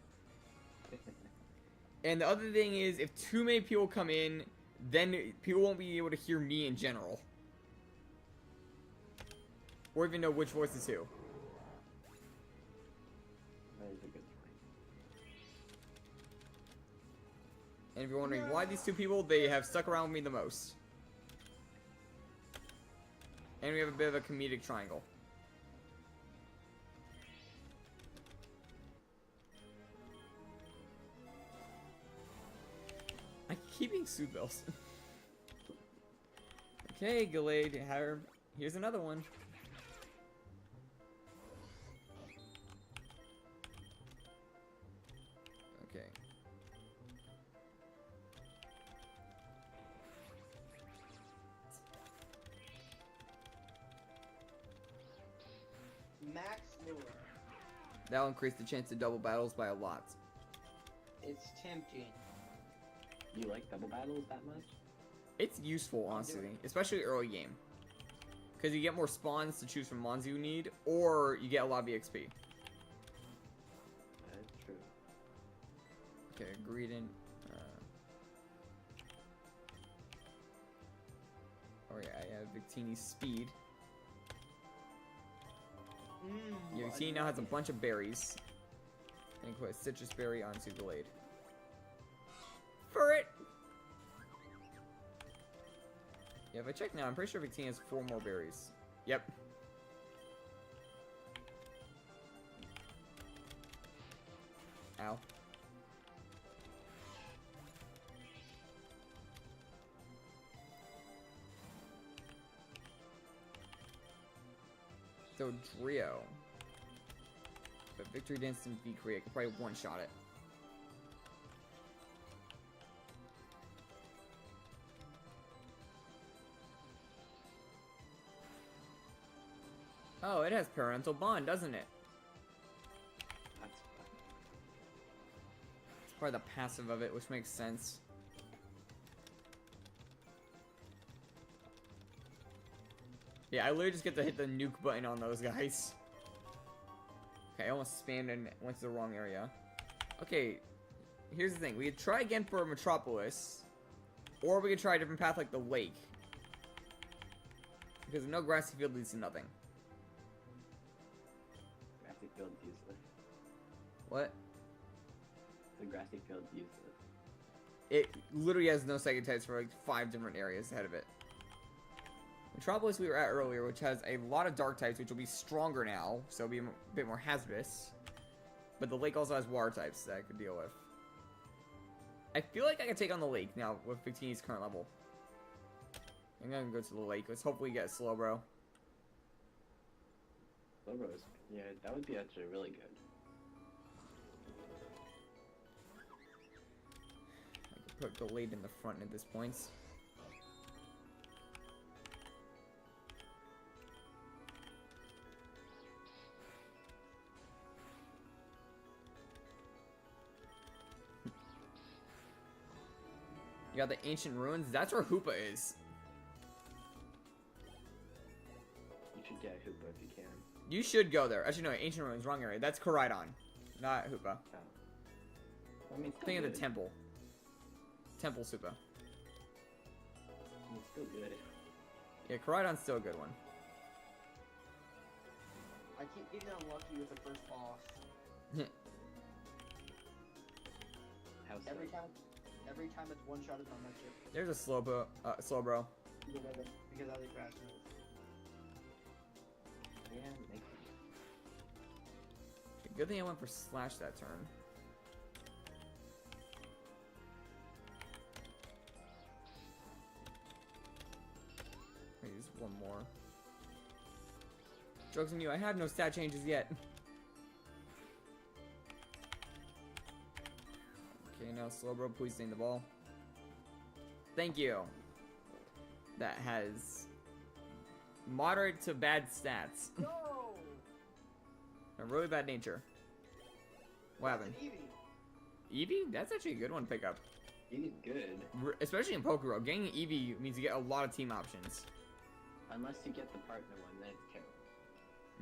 And the other thing is, if too many people come in, then people won't be able to hear me in general, or even know which voice is who. That is a good point. And if you're wondering why these two people, they have stuck around with me the most. And we have a bit of a comedic triangle. I keep being Soothe Bells. Okay, Gallade, here's another one. Okay. Max Lure. That'll increase the chance of double battles by a lot. It's tempting. You like double battles that much? It's useful, honestly, especially early game. Because you get more spawns to choose from mons you need, or you get a lot of EXP. That's true. Okay, Greedent. Oh yeah, I have Victini's speed. Yeah, Victini now has a bunch of berries. And put a citrus berry onto Gallade. For it! Yeah, if I check now, I'm pretty sure Victini has 4 more berries. Yep. Ow. So, Drio. But Victory Dance and V-Create, I could probably one-shot it. Oh, it has Parental Bond, doesn't it? That's fun. It's probably the passive of it, which makes sense. Yeah, I literally just get to hit the nuke button on those guys. Okay, I almost spammed and went to the wrong area. Okay, here's the thing. We could try again for Metropolis. Or we could try a different path like the lake. Because no grassy field leads to nothing. Grassy field's useless. What? The grassy field's useless. It literally has no psychic types for like 5 different areas ahead of it. Metropolis we were at earlier, which has a lot of dark types, which will be stronger now, so it'll be a bit more hazardous. But the lake also has water types that I could deal with. I feel like I can take on the lake now with Victini's current level. I'm gonna go to the lake. Let's hopefully get Slowbro. Slowbro's, yeah, that would be actually really good. I could put Glade in the front at this point. You got the ancient ruins. That's where Hoopa is. You should get Hoopa if you can. You should go there. Actually, no, ancient ruins, wrong area. That's Koraidon, not Hoopa. Oh. I mean, Think of the temple. Temple Hoopa. It's still good. Yeah, Koraidon's still a good one. I keep getting unlucky with the first boss. How so? Every time it's one shot, it's on that ship. There's a Slowbro. Slowbro. Because I like crash moves. Yeah, makes sense. Good thing I went for Slash that turn. Use one more. Joke's on you, I have no stat changes yet. Okay, now Slowbro, please stay in the ball. Thank you. That has moderate to bad stats. No! A really bad nature. What happened? Eevee? That's actually a good one to pick up. Eevee's good. Especially in Pokerogue. Getting Eevee means you get a lot of team options. Unless you get the partner one, then it's terrible.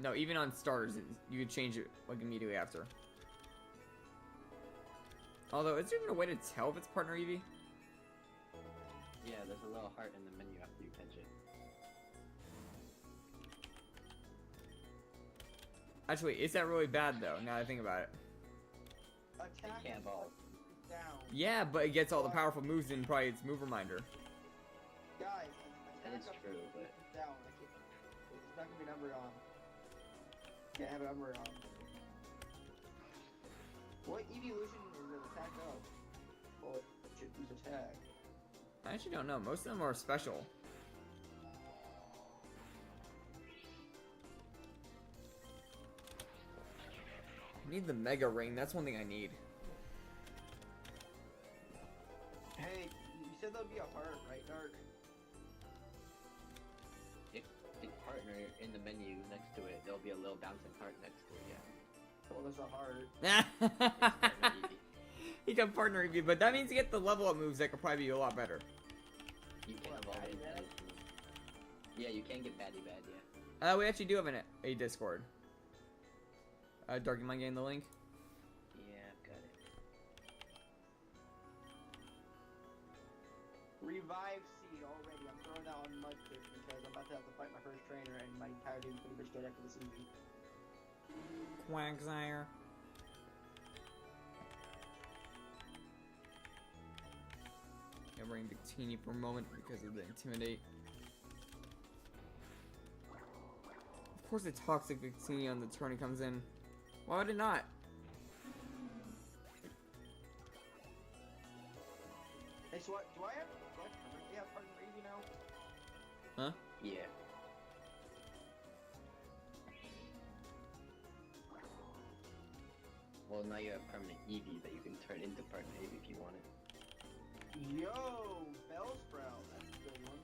No, even on starters, you could change it like immediately after. Although, is there even a way to tell if it's partner Eevee? Yeah, there's a little heart in the menu after you catch it. Actually, is that really bad though? Now that I think about it. Attack It can't evolve. down. Yeah, but it gets all the powerful moves in probably its move reminder. Guys, That is attack up true, but down. I can't. It's not gonna be numbered on. Can't have it numbered on. What evolution is it attack up? Well, it should use attack. I actually don't know. Most of them are special. I need the Mega Ring. That's one thing I need. Hey, you said there'll be a heart, right, Dark? if the partner in the menu next to it, there'll be a little bouncing heart next to it, yeah. Well, there's a heart. It's partner Eevee. He can partner with you, but that means you get the level up moves that could probably be a lot better. You can What, evolve Batty it. Bad? Yeah, you can get Batty Bad, yeah. We actually do have a Discord. Dark, you mind getting the link? Yeah, I've got it. Revive seed already. I'm throwing that on Mudfish because I'm about to have to fight my first trainer and my entire team's pretty much dead after the season. Quagsire. Yeah, bring Victini for a moment because of the Intimidate. Of course, the Toxic Victini on the turn it comes in. Why would it not? Hey, so what? Do I have partner Eevee now? Huh? Yeah. Well, now you have permanent Eevee that you can turn into partner Eevee if you want it. Yo, Bellsprout. That's a good one.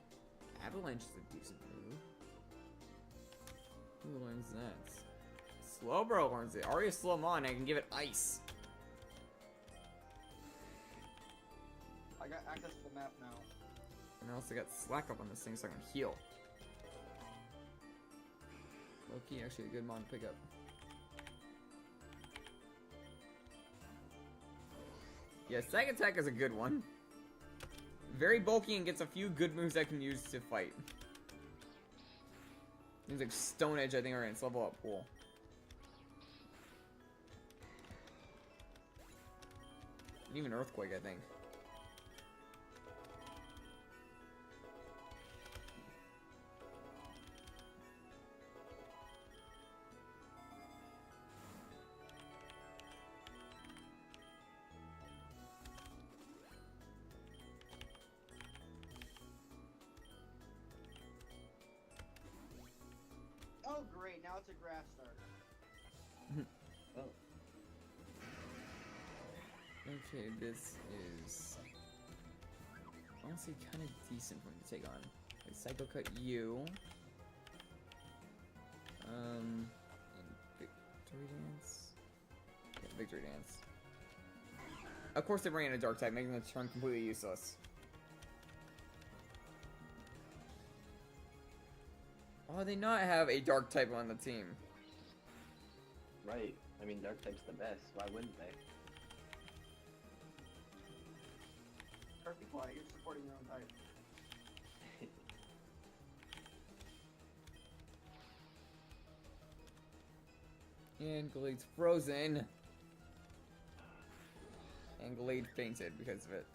Avalanche is a decent move. Who learns that? Slowbro learns it. Aria Slowmon, I can give it ice. I got access to the map now. And I also got Slack up on this thing so I can heal. Low-key, actually a good mon to pick up. Yeah, Psychic Attack is a good one. Very bulky and gets a few good moves I can use to fight. Things like Stone Edge, I think, are in its level up pool. And even Earthquake, I think. Oh great, now it's a grass starter. Oh. Okay, this is honestly kind of decent for him to take on. Like Psycho Cut you. And Victory Dance. Yeah, Victory Dance. Of course, they bring in a Dark type, making the turn completely useless. Why do they not have a Dark type on the team? Right. I mean, Dark type's the best. Why wouldn't they? Be quiet, you're supporting your own type. And Glade's frozen. And Glade fainted because of it.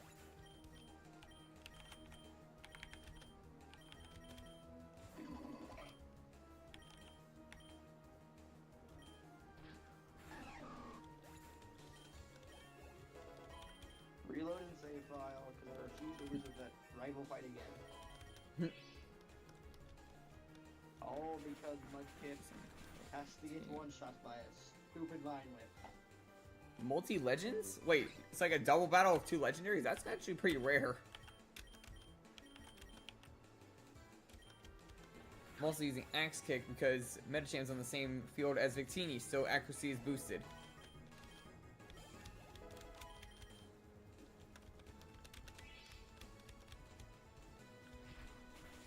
Reload and save file, because I refuse to visit that rival fight again. All because Mudkip has to get one-shot by a stupid Vine Whip. Multi-legends? Wait, it's like a double battle of two legendaries? That's actually pretty rare. I'm also using Axe Kick because Metacham's on the same field as Victini, so accuracy is boosted.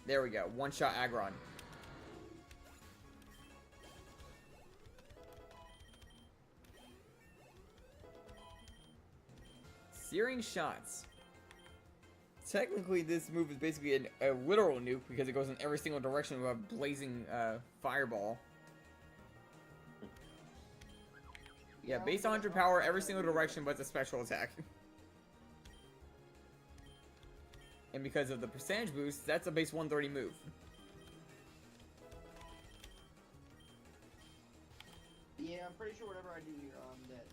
There we go. One-shot Aggron. Searing Shots. Technically, this move is basically a literal nuke because it goes in every single direction with a blazing fireball. Yeah, based on 100 power, every single direction, but it's a special attack. And because of the percentage boost, that's a base 130 move. Yeah, I'm pretty sure whatever I do here, I'm dead.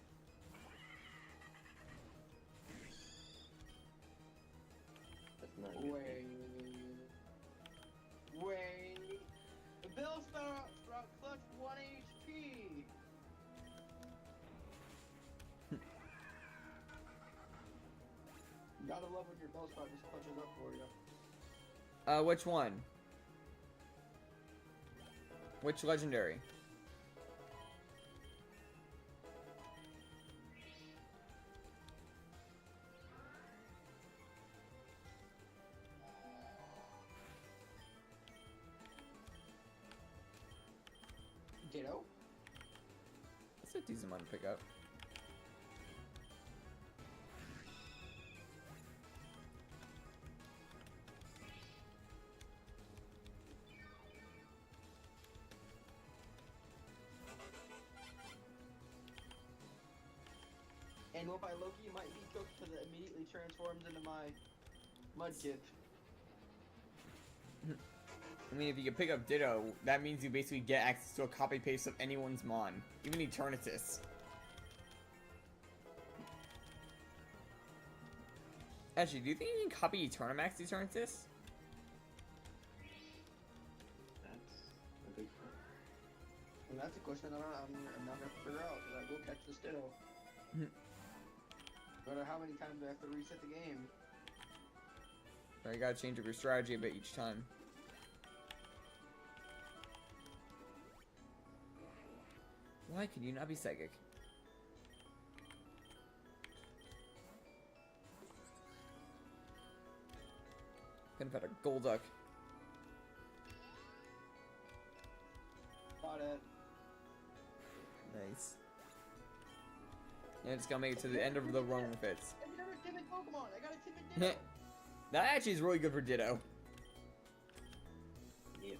That's not good. Wait. The Bill Sprout clutch 1 HP. Gotta love when your Bellsprout just clutches up for you. Which one? Which legendary? Ditto? That's a decent one to pick up. And what by Loki might be cooked because it immediately transforms into my Mudkip. I mean, if you can pick up Ditto, that means you basically get access to a copy paste of anyone's Mon, even Eternatus. Actually, do you think you can copy Eternamax Eternatus? That's a big point. And that's a question that I'm not gonna figure out because I will catch this Ditto. No matter how many times I have to reset the game. You gotta change up your strategy a bit each time. Why can you not be psychic? Could have had a Golduck. Fine, got it. Nice. And it's gonna make it to the end of the run with it. It's another timid Pokemon. I got a timid Ditto. That actually is really good for Ditto. Yep.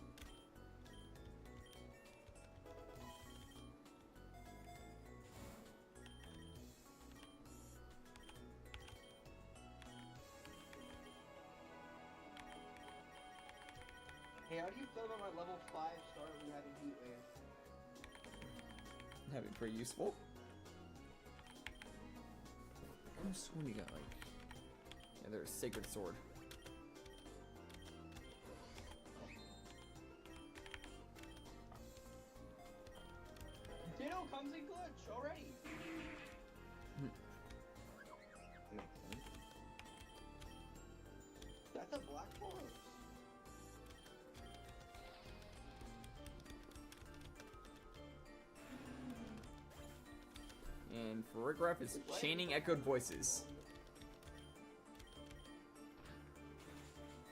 Hey, how do you feel about my level 5 start we had in Heat Wave? That'd be pretty useful. How much sword you got, like? Yeah, there's a sacred sword. Ditto comes in glitch already. Makes sense. That's a black forest. And Farigiraf is chaining echoed voices.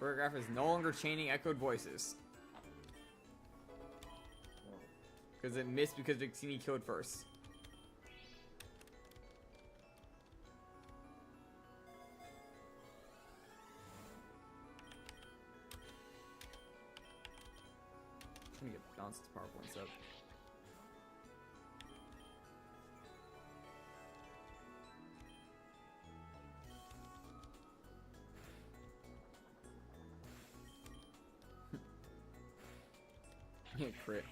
Farigiraf is no longer chaining echoed voices. No. Because it missed because Victini killed first. I'm gonna get bounced power points up. Yeah, crit.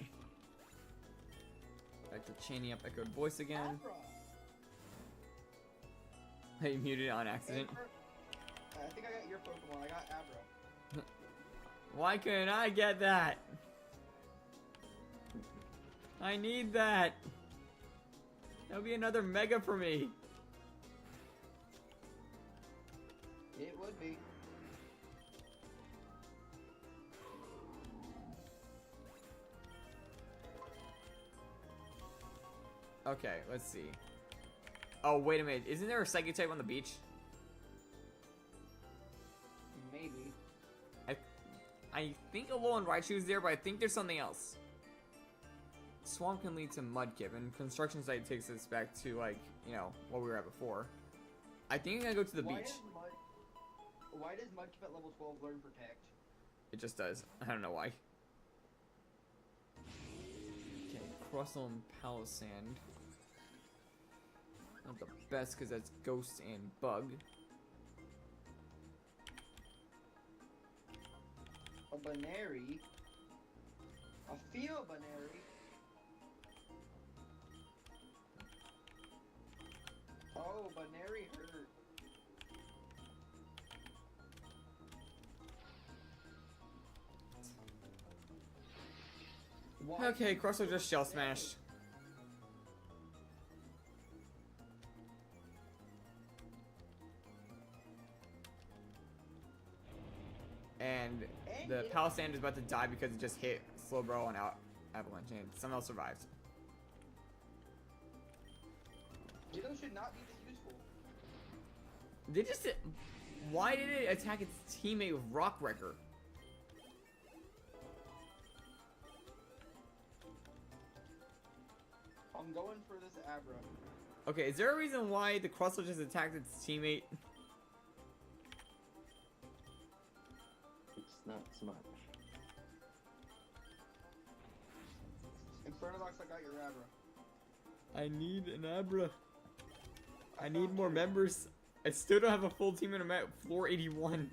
Back to chaining up echoed voice again. Afra. Hey, you muted it on accident. I think I got your Pokemon. I got Abra. Why couldn't I get that? I need that. That'll be another mega for me. It would be. Okay, let's see. Oh, wait a minute. Isn't there a Psychic type on the beach? Maybe. I think Alolan Raichu is there, but I think there's something else. Swamp can lead to Mudkip, and Construction Site takes us back to, like, you know, what we were at before. I think I'm gonna go to the beach. Why does Mudkip at level 12 learn Protect? It just does. I don't know why. Okay, Crustle and Palisand. Not the best, because that's Ghost and Bug. A Baneri. A Feel Baneri. Oh, Baneri hurt. Why Okay, did Crustle you just Shell say- Smashed. And the Palisand is about to die because it just hit Slowbro and Avalanche, and somehow survived. Ditto should not be this useful. They just... Why did it attack its teammate with Rock Wrecker? I'm going for this Abra. Okay, is there a reason why the Crustle just attacked its teammate? It's not smart. Infernodox, I got your Abra. I need an Abra. I need found more you. members. I still don't have a full team and I'm at floor 81.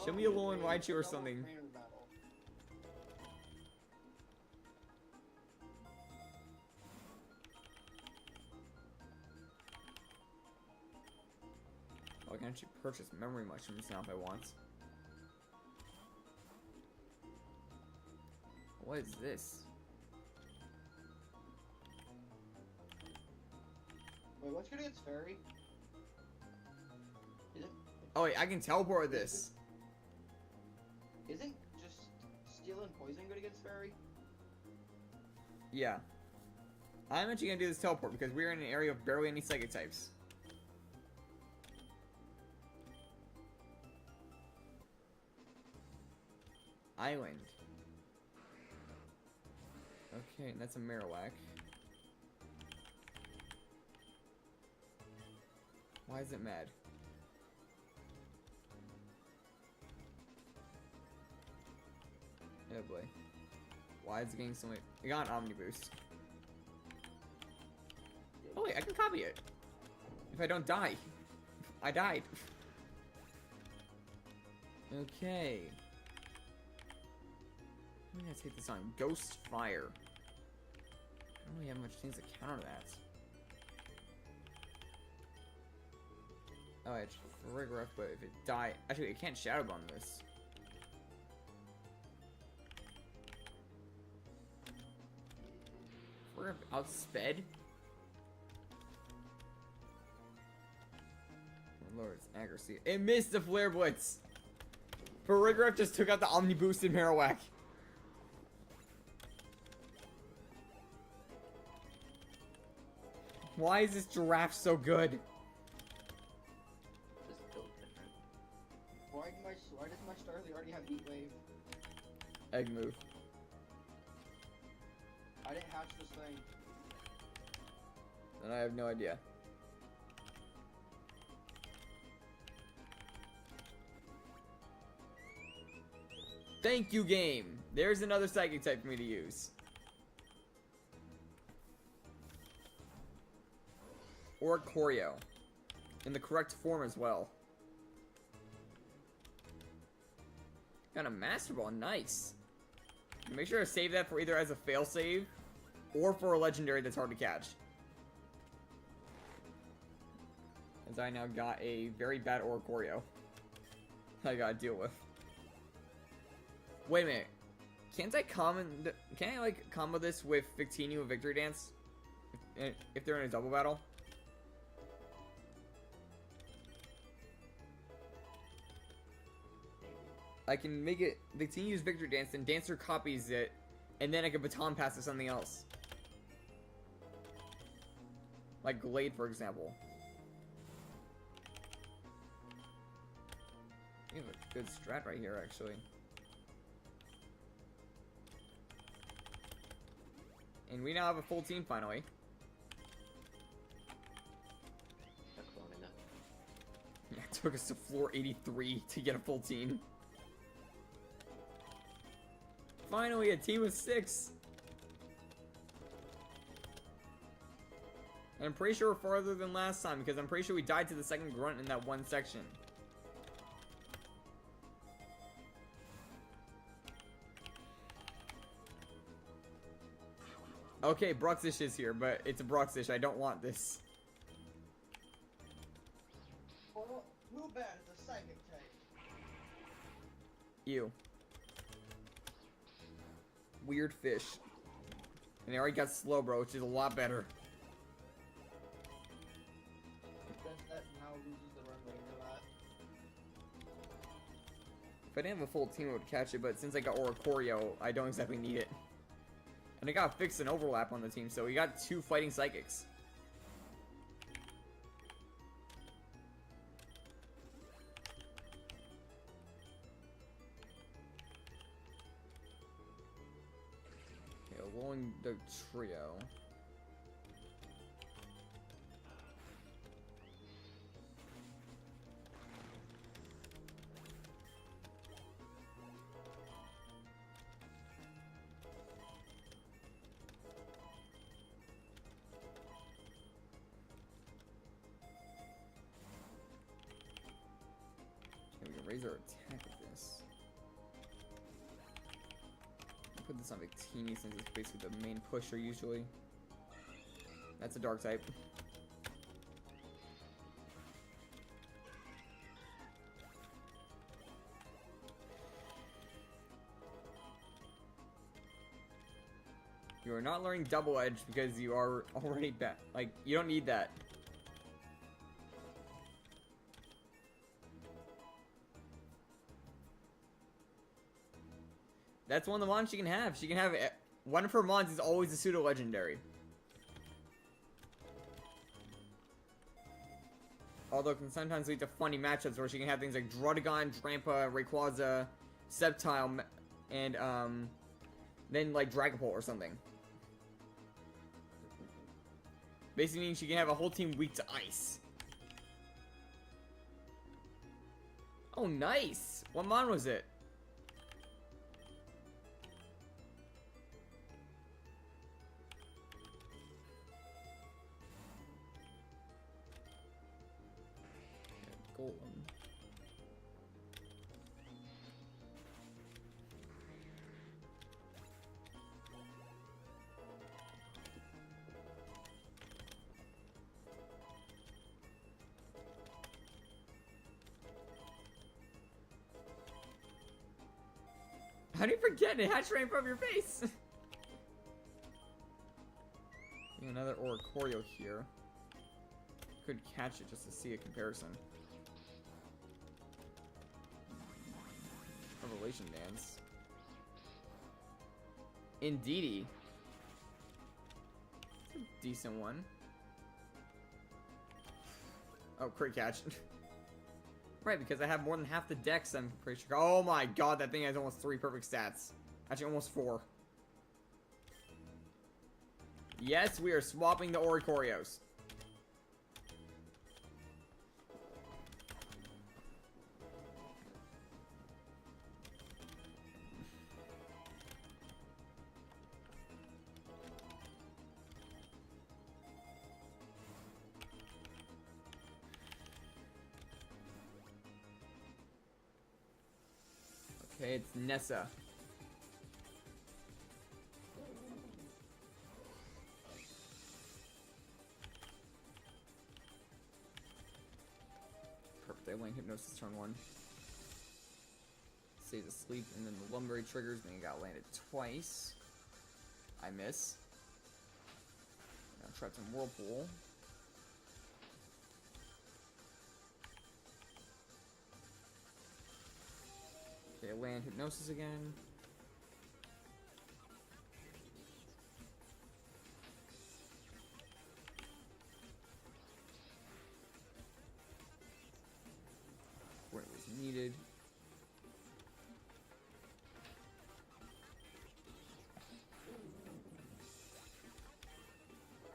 Show me a Alolan Raichu or Double something. trainer battle. Oh, I can actually purchase memory mushrooms now if I want. What is this? Wait, what's good against Fairy? Isn't, Oh wait, I can teleport with this. isn't just Steel and Poison good against Fairy? Yeah. I'm actually gonna do this teleport because we're in an area of barely any Psychic types. Island. Okay, and that's a Marowak. Why is it mad? Oh boy. Why is it getting so much? It got an Omni Boost. Oh wait, I can copy it. If I don't die. I died. Okay. I'm gonna take this on Ghost Fire. I don't really have much things to counter that. Oh, it's Rigorough, but if it die, actually, it can't Shadow Bomb this. We're outsped. Lord, its accuracy. It missed the Flare Blitz. But Rigorough just took out the Omni Boosted Marowak. Why is this giraffe so good? Just built different. Why does my Starly already have Heat Wave? Egg move. I didn't hatch this thing. And I have no idea. Thank you, game. There's another Psychic type for me to use. Or Choreo. In the correct form as well. Got a Master Ball, nice. Make sure to save that for either as a failsave or for a legendary that's hard to catch. As I now got a very bad Oricorio I gotta deal with. Wait a minute. Can I like combo this with Victini with Victory Dance? If they're in a double battle? I can make it Victini use Victory Dance, then Dancer copies it, and then I can baton pass to something else. Like Glade, for example. You have a good strat right here, actually. And we now have a full team, finally. That's long enough. Yeah, it took us to floor 83 to get a full team. Finally, a team of 6. And I'm pretty sure we're farther than last time, because I'm pretty sure we died to the second grunt in that one section. Okay, Bruxish is here, but it's a Bruxish. I don't want this. Well, who bad is a Psychic type? Ew. Weird fish. And they already got Slowbro, which is a lot better. That now loses the runway for that. If I didn't have a full team, I would catch it, but since I got Oricorio, I don't exactly need it. And I got fixed an overlap on the team, so we got 2 fighting Psychics. Okay, along the trio. We can raise our attack with this. Put this on Victini since it's basically the main pusher usually. That's a dark type. You are not learning double edge because you are already bad. Like, you don't need that. That's one of the mons she can have. She can have one of her mons is always a pseudo legendary. Although it can sometimes lead to funny matchups where she can have things like Druddigon, Drampa, Rayquaza, Sceptile, and then like Dragapult or something. Basically means she can have a whole team weak to ice. Oh, nice. What mon was it? Golem. How do you forget it? Hatch right in front of your face. Another Oricorio here. Could catch it just to see a comparison. Revelation Dance. Indeedy. It's a decent one. Oh, crit catch. Right, because I have more than half the decks, I'm pretty sure. Oh my god, that thing has almost 3 perfect stats. Actually, almost 4. Yes, we are swapping the Oricorios. Okay, it's Nessa. Perfect. I land Hypnosis turn 1. Stays asleep, and then the Lumberry triggers, then you got landed twice. I miss. Now try some Whirlpool. Okay, land Hypnosis again. Where it was needed.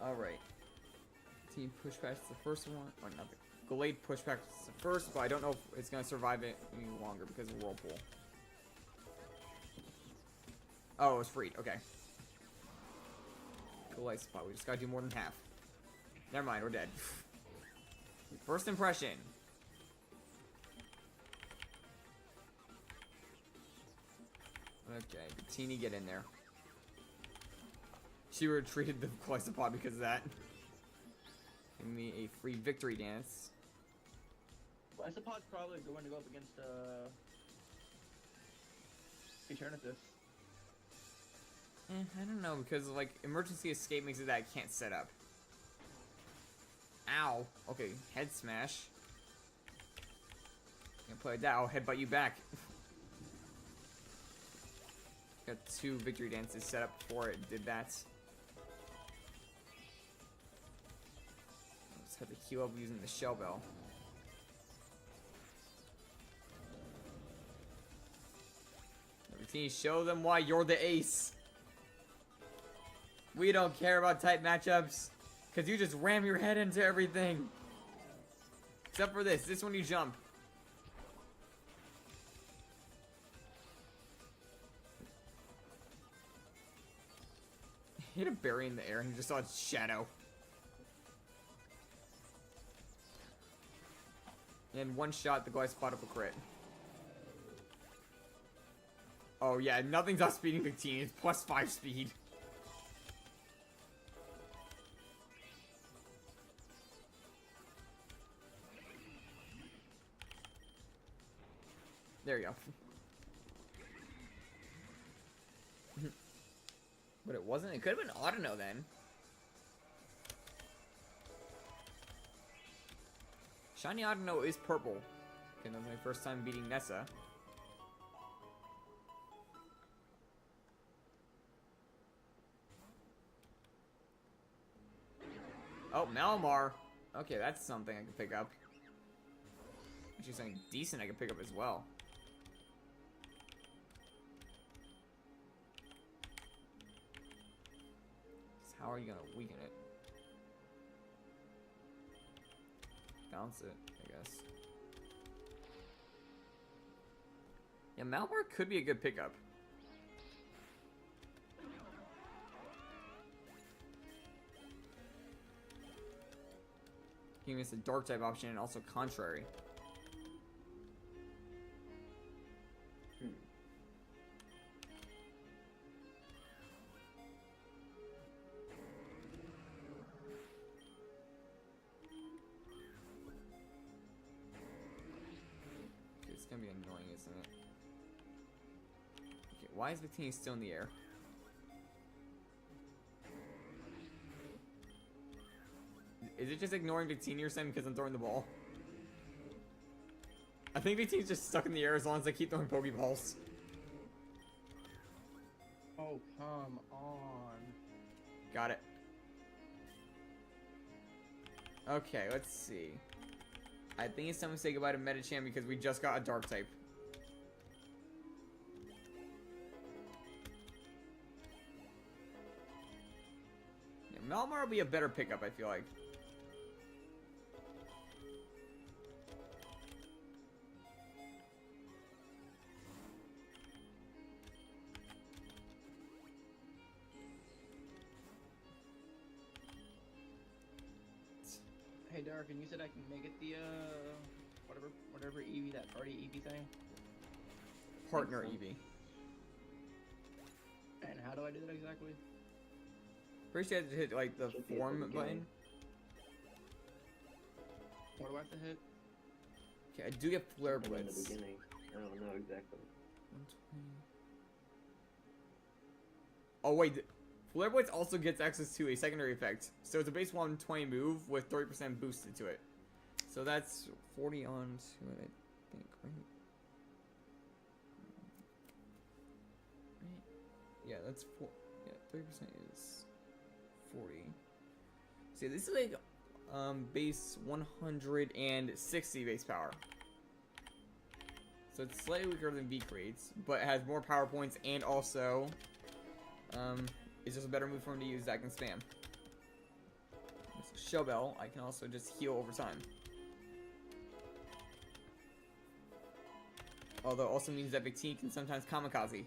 Alright. Team pushback is the first one. Or not the Glade pushback is the first, but I don't know if it's going to survive it any longer because of Whirlpool. Oh, it was freed. Okay. Glade spot. We just got to do more than half. Never mind, we're dead. First impression. Okay, Bettini, get in there. She retreated the Glycopod because of that. Give me a free victory dance. Glycopod's probably going to go up against Eternatus. I don't know, because like emergency escape makes it that I can't set up. Ow. Okay, head smash. Can't play that. I'll headbutt you back. Got 2 victory dances set up before it did that. Just have to heal up using the Shell Bell. Routine, show them why you're the ace. We don't care about tight matchups, because you just ram your head into everything. Except for this. This one you jump. Hit a berry in the air and you just saw its shadow. And one shot, the guy spot up a crit. Oh yeah, nothing's outspeeding Victini. It's +5 speed. There you go. But it wasn't. It could have been Audino then. Shiny Audino is purple. Okay, that was my first time beating Nessa. Oh, Malamar. Okay, that's something I can pick up. Actually, something decent I can pick up as well. How are you gonna weaken it? bounce it, I guess. Yeah, Malbar could be a good pickup. Giving us a dark type option and also contrary. It's gonna be annoying, isn't it? Okay, why is Victini still in the air? Is it just ignoring Victini or something because I'm throwing the ball? I think Victini's just stuck in the air as long as I keep throwing Pokeballs. Oh, come on. Got it. Okay, let's see. I think it's time to say goodbye to Medicham because we just got a dark type. Yeah, Malamar will be a better pickup, I feel like. Hey, Dark, and you said I can make it the, whatever Eevee, that party Eevee thing? Partner Eevee. And how do I do that exactly? Pretty sure you have to hit, like, the Should be at the form beginning. button. What do I have to hit? Okay, I do get Flare In the Blitz. beginning. I don't know exactly. 120. Oh, wait. Flare Blitz also gets access to a secondary effect. So it's a base 120 move with 30% boosted to it. So that's 40 on to it, I think, right? Right? Yeah, that's 4. Yeah, 30% is 40. See, this is like base 160 base power. So it's slightly weaker than V creates, but it has more power points and also it's just a better move for him to use that I can spam. With Shell Bell, I can also just heal over time. Although it also means that Victini can sometimes kamikaze.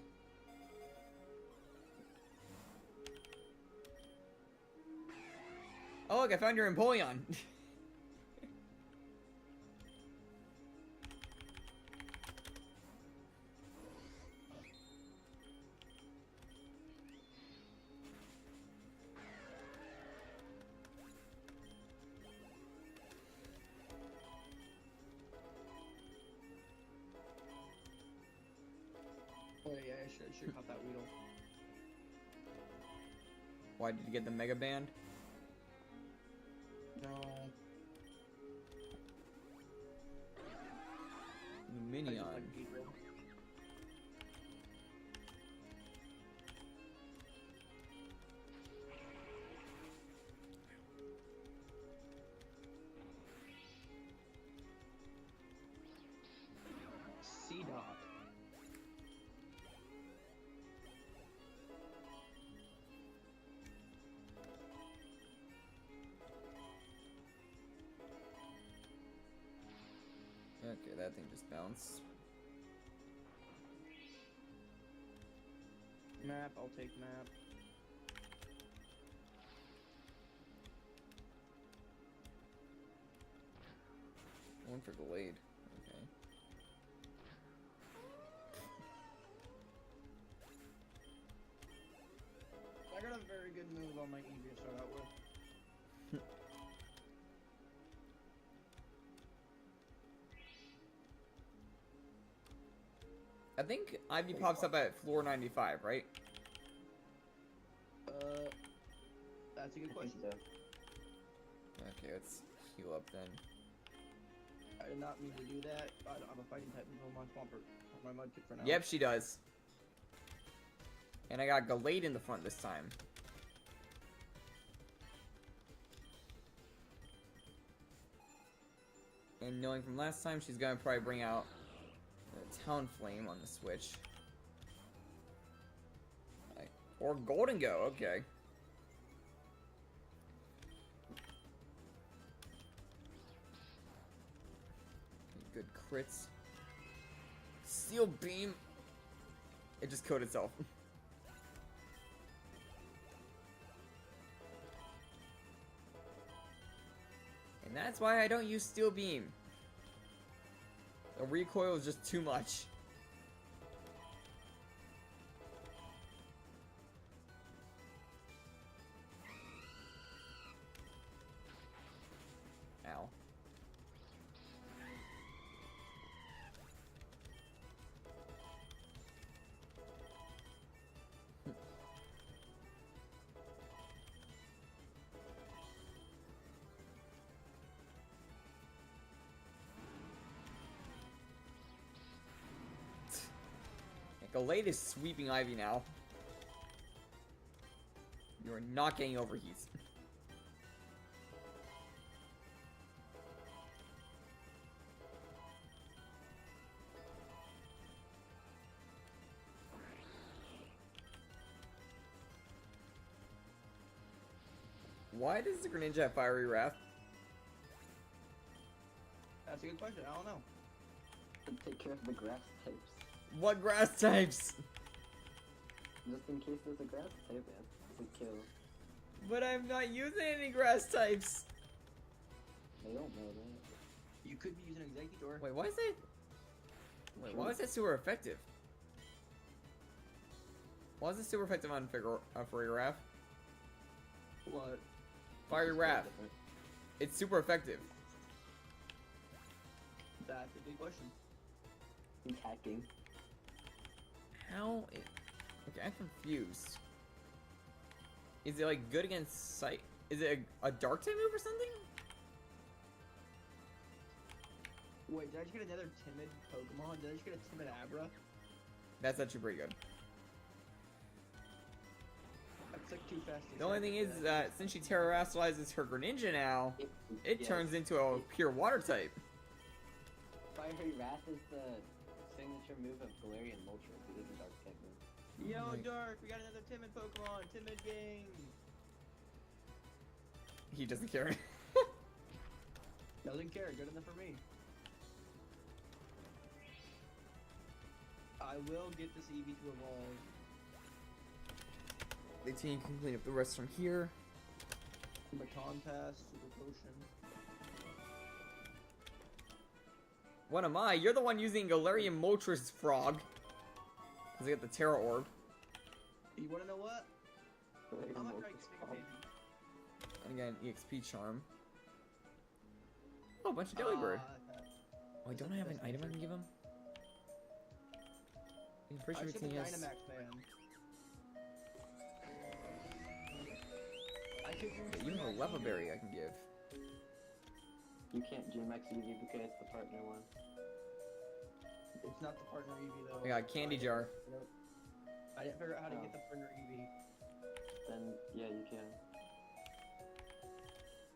Oh look, I found your Empoleon! Oh, yeah, I should caught that Weedle. Why did you get the Mega Band? No. I Minion. just like Weedle. C-Dot. Okay, that thing just bounced. Map, I'll take map. One for Glade. Okay. I got a very good move on my Eevee to start out with. I think Ivy pops up at floor 95, right? That's a good I think question. so. Okay, let's heal up then. I did not mean to do that. I don't have a fighting type move on my Swampert. My Mudkip for now. Yep, she does. And I got Glade in the front this time. And knowing from last time, she's gonna probably bring out the Town Flame on the switch. Or Golden Go, okay. crits. Steel beam. It just killed itself. And that's why I don't use steel beam. The recoil is just too much. Ow. Gallade is sweeping Ivy now. You are not getting overheats. Why does the Greninja have Fiery Wrath? That's a good question. I don't know. To take care of the grass types. What grass types? Just in case there's a grass type, it's a kill. But I'm not using any grass types. They don't know that. You could be using Executor. Wait, why is it? Wait, why is that super effective? Why is it super effective on Fiery Wrath? What? Fiery Wrath. It's super effective. That's a big question. He's hacking. How? Okay, I'm confused. Is it like good against Sight? Is it a dark type move or something? Wait, did I just get another timid Pokemon? Did I just get a timid Abra? That's actually pretty good. That's like too fast. The only thing is that since she terrestrializes her Greninja now, it Yes. turns into a pure water type. Fiery Wrath is the signature move of Galarian Moltres. It is a dark type move. Yo, Like- Dark, we got another timid Pokemon. Timid gang. He doesn't care. Doesn't care. Good enough for me. I will get this Eevee to evolve. The team can clean up the rest from here. Baton Pass, Super Potion. What am I? You're the one using Galarian Moltres Frog. Because I got the Terra Orb. You wanna know what? Galarian I'm gonna try Moltres getting a Frog. baby. And again, EXP Charm. Oh, a bunch of Delibird. Oh, I don't have an item I can give him? I'm pretty I sure should be Martinez. Dynamax man. I could use You have a Dynamax Leva Eevee. Berry I can give. You can't GMX Eevee because it's the partner one. It's not the partner Eevee though. I got a Candy Jar. Nope. I didn't figure out how to get the partner Eevee. Then, yeah, you can.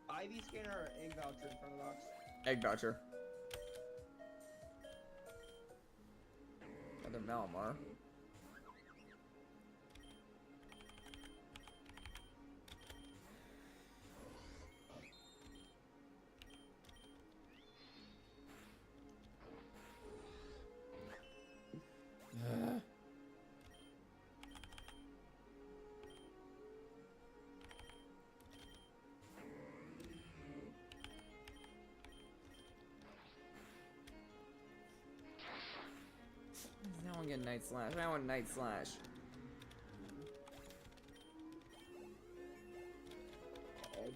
IV scanner or egg voucher in front of the box? Egg Voucher. Another Malamar. Ugh. Now I get Night Slash. I want Night Slash.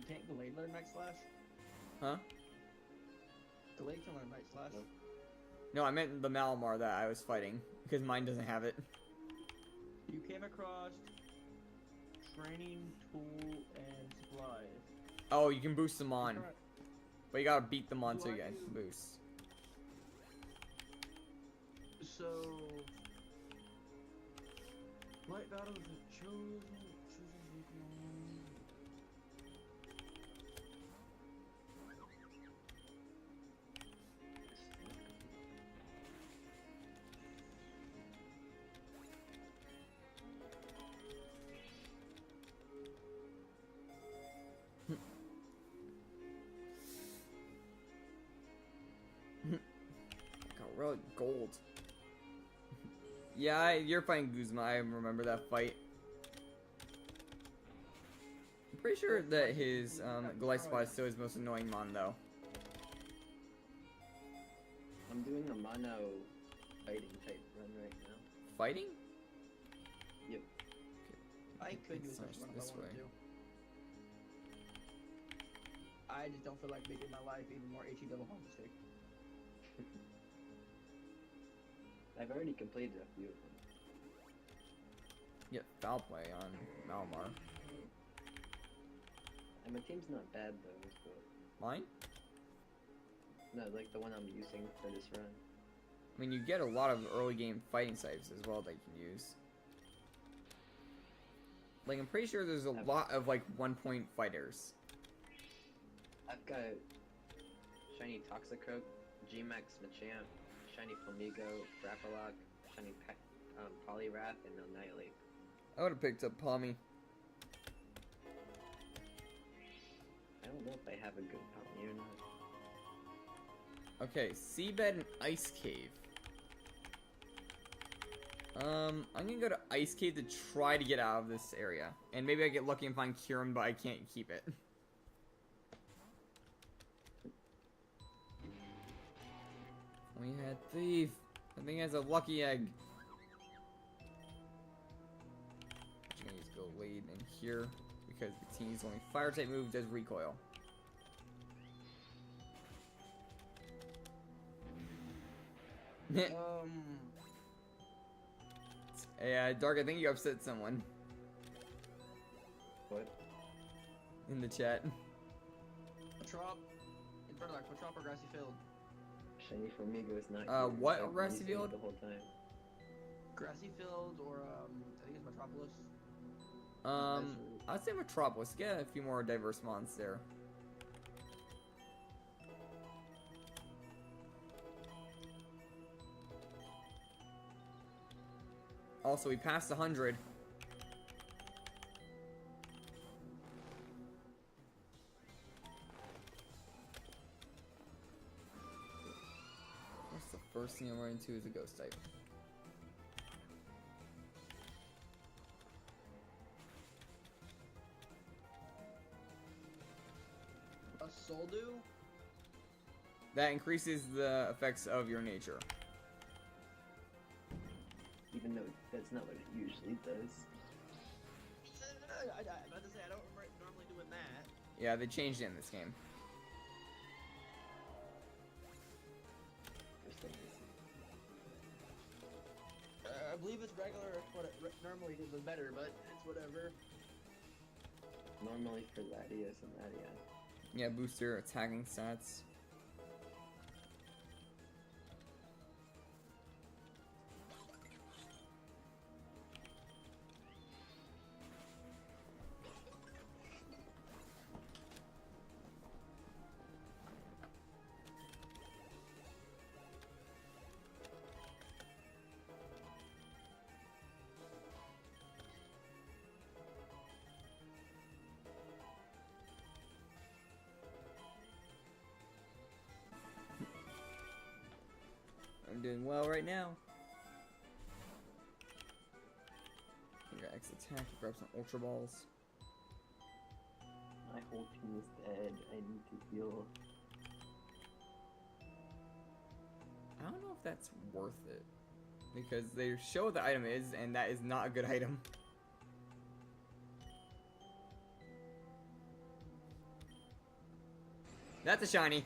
Can't Gallade learn Night Slash? Huh? Gallade can learn Night Slash. Nope. No, I meant the Malamar that I was fighting. Because mine doesn't have it. You came across training, tool, and supplies. Oh, you can boost them on. Alright. But you gotta beat them on Do so you I get do- boost. So, light battles are chosen. Oh, gold. Yeah, you're fighting Guzma. I remember that fight. I'm pretty sure that his Glyspot is still his most annoying mon, though. I'm doing a mono fighting type run right now. Fighting? Yep. I could do this one if I This way. wanted to. I just don't feel like making my life even more HE double hockey stick. I've already completed a few of them. Yeah, foul play on Malamar. And my team's not bad though, but... Mine? No, like the one I'm using for this run. I mean, you get a lot of early game fighting types as well that you can use. Like, I'm pretty sure there's a lot of, like, 1-point fighters. I've got Shiny Toxicroak, G-Max Machamp, Shiny Flamigo, Grapplock, Shiny Poliwrath, and Annihilate. I would have picked up Palmy. I don't know if I have a good Palmy or not. Okay, Seabed and Ice Cave. I'm gonna go to Ice Cave to try to get out of this area. And maybe I get lucky and find Kyurem, but I can't keep it. We had Thief. I think he has a lucky egg. I'm gonna just go lead in here because the team's only fire type move does recoil. Yeah, Dark, I think you upset someone What? in the chat. Trop. In front of that Trop or Grassy Field. Shiny Flamigo is not What I've been Grassy using it Field? the whole time. Grassy Field or I think it's Metropolis. I'd say Metropolis. Get a few more diverse mons there. Also, we passed 100. What's the first thing I'm running into is a ghost type. A Soldu? That increases the effects of your nature. Even though that's not what it usually does. I'm about to say, I don't remember normally doing that. Yeah, they changed it in this game. For some reason. I believe it's regular, what it normally was better, but it's whatever. Normally for Latias and Latia. Yeah, booster attacking stats. I'm doing well right now. I got X attack, grab some Ultra Balls. My whole team is dead. I need to heal. I don't know if that's worth it. Because they show what the item is, and that is not a good item. That's a shiny.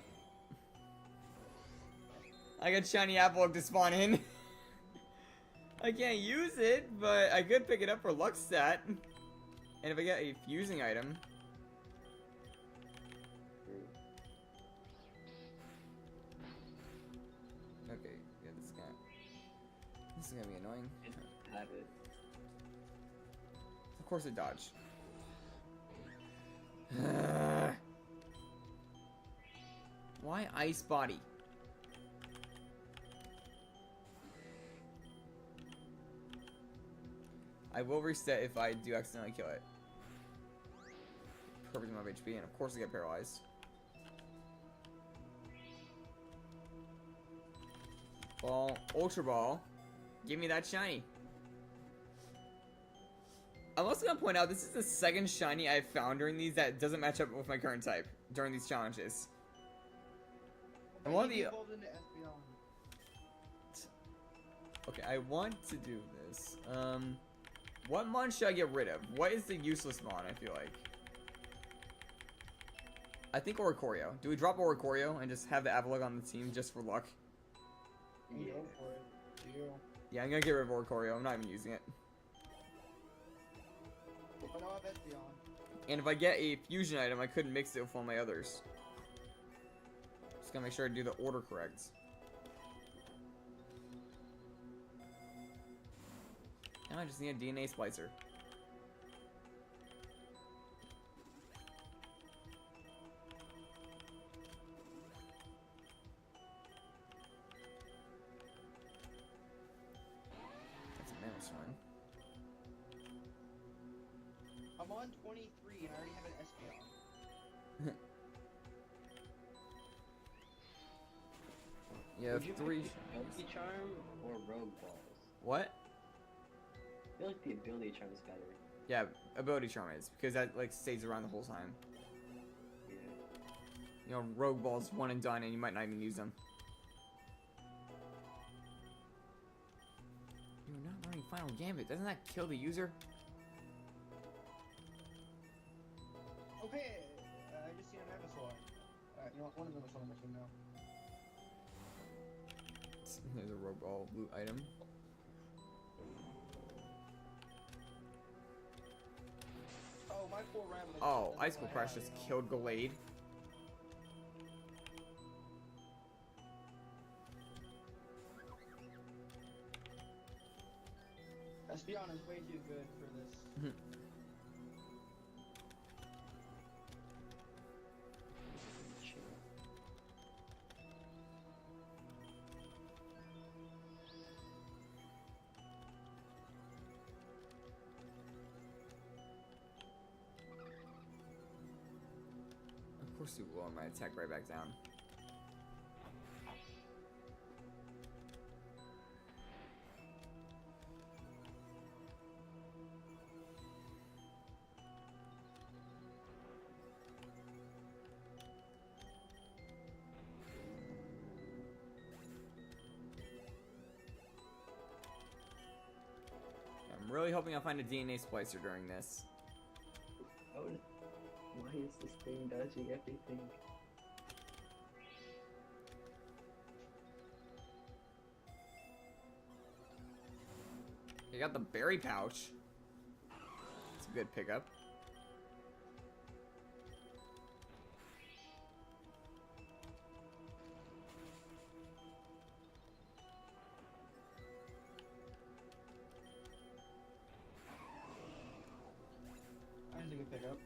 I got shiny apple to spawn in. I can't use it, but I could pick it up for luck stat. And if I get a fusing item. Okay, yeah, this is gonna be annoying. Have it. Of course it dodged. Why Ice Body? I will reset if I do accidentally kill it. Perfect amount of HP, and of course I get paralyzed. Ball, Ultra Ball. Give me that shiny. I'm also gonna point out this is the second shiny I've found during these that doesn't match up with my current type during these challenges. And one of the okay, I want to do this. What mon should I get rid of? What is the useless mon? I feel like. I think Oricorio. Do we drop Oricorio and just have the Avalugg on the team just for luck? Yeah. Go for it. Deal. Yeah, I'm gonna get rid of Oricorio. I'm not even using it. But I have Espeon. And if I get a fusion item, I could mix it with one of my others. Just gotta make sure I do the order correct. Now I just need a DNA splicer. That's a menace one. I'm on 23 and I already have an Espeon. You have Would you 3. pick the ability charm or rogue balls? What? I feel like the ability charm is better. Yeah, ability charm is because that like stays around the whole time. Yeah. You know, rogue balls one and done, and you might not even use them. You're not learning Final Gambit. Doesn't that kill the user? Okay, I just seen an Abyssal. You know what? One of them is on my team now. There's a rogue ball loot item. Oh, my poor Ramblin'. Oh, Icicle Crash just killed Gallade. Espeon is way too good for this. Of course you will. I'm gonna attack right back down. I'm really hoping I find a DNA splicer during this. Oh, why is this thing dodging everything? You got the berry pouch. It's a good pickup. That's a good pickup.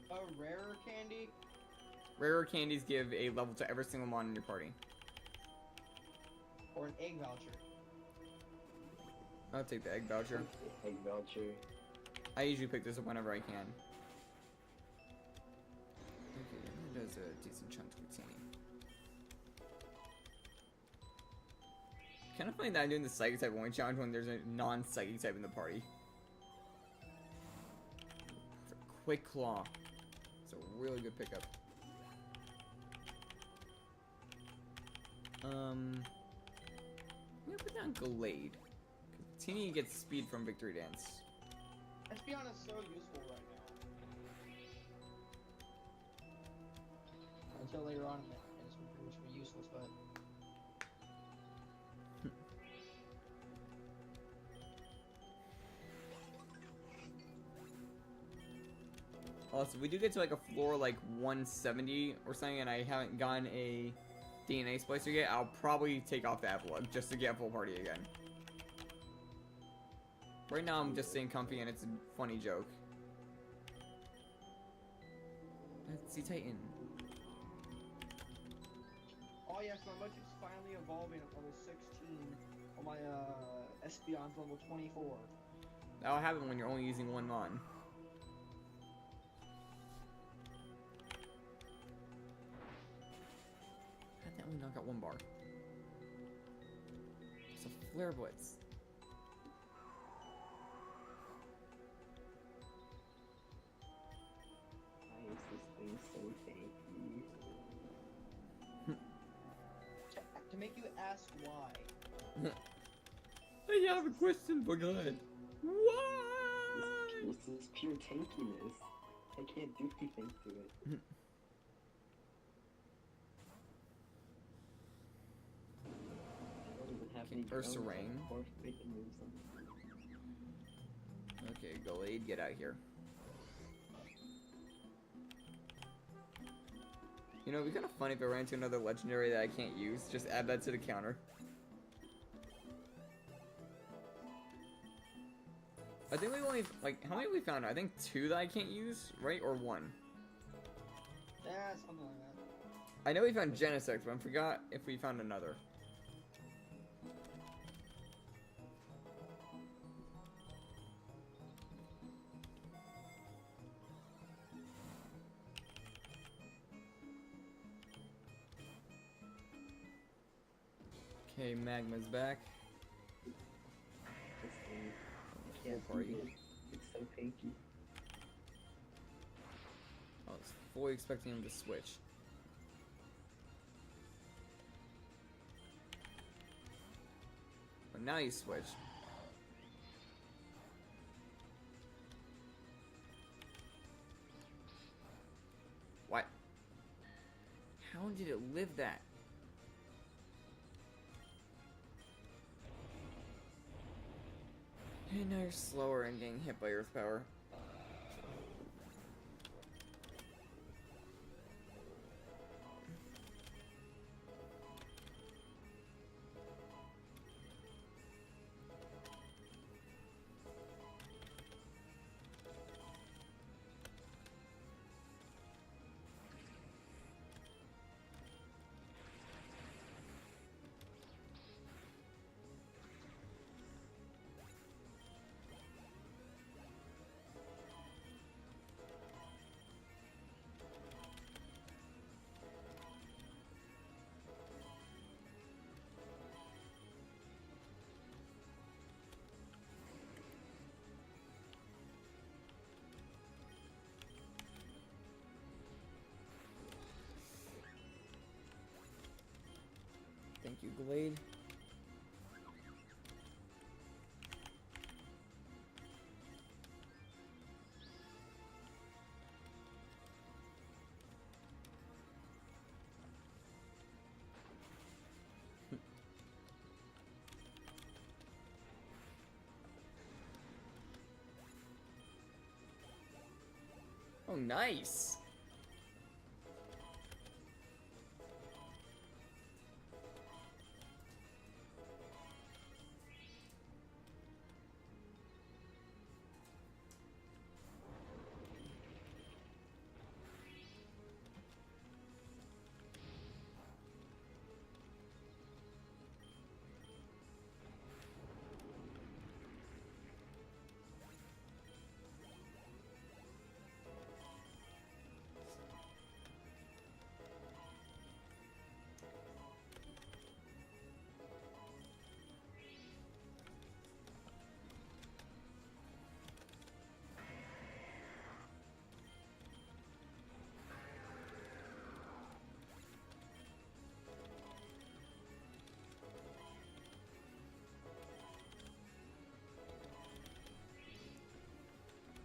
A rarer candy? Rarer candies give a level to every single mon in your party. Or an egg voucher? I'll take the egg voucher. Egg voucher. I usually pick this up whenever I can. Okay, that does a decent chunk of Tini. Kind of funny that I'm doing the Psychic Type only challenge when there's a non-Psychic Type in the party. Quick Claw. It's a really good pickup. I'm gonna put down Gallade. Tini gets speed from Victory Dance. Espeon is so useful right now. Until later on, it's pretty much be useless, but... Also, if we do get to like a floor like 170 or something and I haven't gotten a DNA splicer yet, I'll probably take off the Avalugg just to get full party again. Right now I'm just staying comfy and it's a funny joke. Let's see Titan. yes, my budget's finally evolving at level 16 on my Espeon's level 24. That'll happen when you're only using one mon. How did that only knock out one bar? It's a flare blitz. Why is this thing so tanky? To make you ask why. I have a question for God. Why? This is pure tankiness. I can't do anything to it. I don't even have any Ursa drones Rain. or freaking moves on. Okay, Gallade, get out here. You know, it'd be kind of funny if I ran into another legendary that I can't use. Just add that to the counter. I think we only, like, how many we found? I think 2 that I can't use, right? Or 1? Yeah, something like that. I know we found Genesect, but I forgot if we found another. Okay, Magma's back. This thing, I can't Full party. do it. It's so tanky. I was fully expecting him to switch. But now he switched. What? How did it live that? And now you're slower and getting hit by Earth Power. Thank you, Glade. Oh, nice.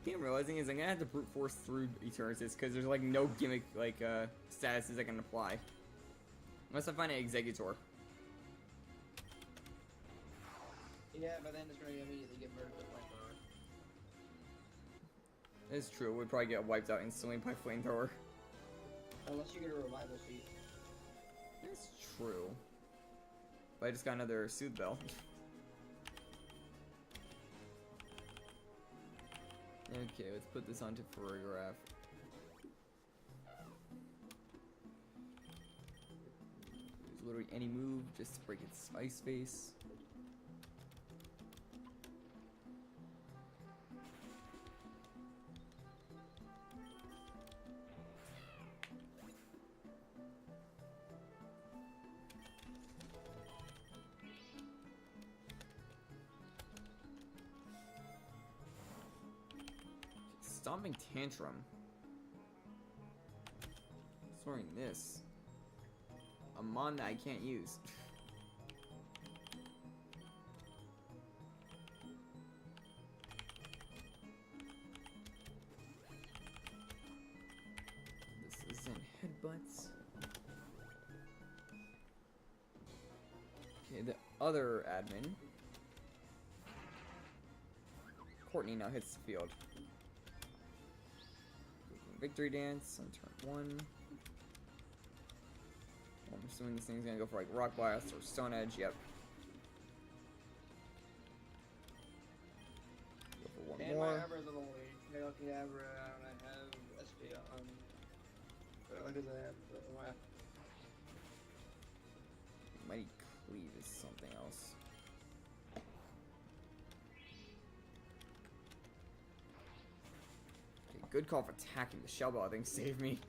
The thing I'm realizing is I'm gonna have to brute force through Eternatus because there's like no gimmick like statuses I can apply. Unless I find an Executor. Yeah, but then it's gonna immediately get murdered with flamethrower. It's true, we'd probably get wiped out instantly by Flamethrower. Unless you get a revival seat. It's true. But I just got another Soothe Bell. Okay, let's put this onto Photograph. literally any move just to break its ice face. Stomping Tantrum. Storing this. A mon that I can't use. This isn't headbutts. Okay, the other admin. Courtney now hits the field. Victory Dance on turn 1. I'm assuming this thing's gonna go for like Rock Blast or Stone Edge. Yep. Go for one And more. my Abra's on the way. I got the Abra and I have SP on. But like I said, my Mighty Cleave is something else. Okay, good call for attacking. The Shell Bell, I think, saved me.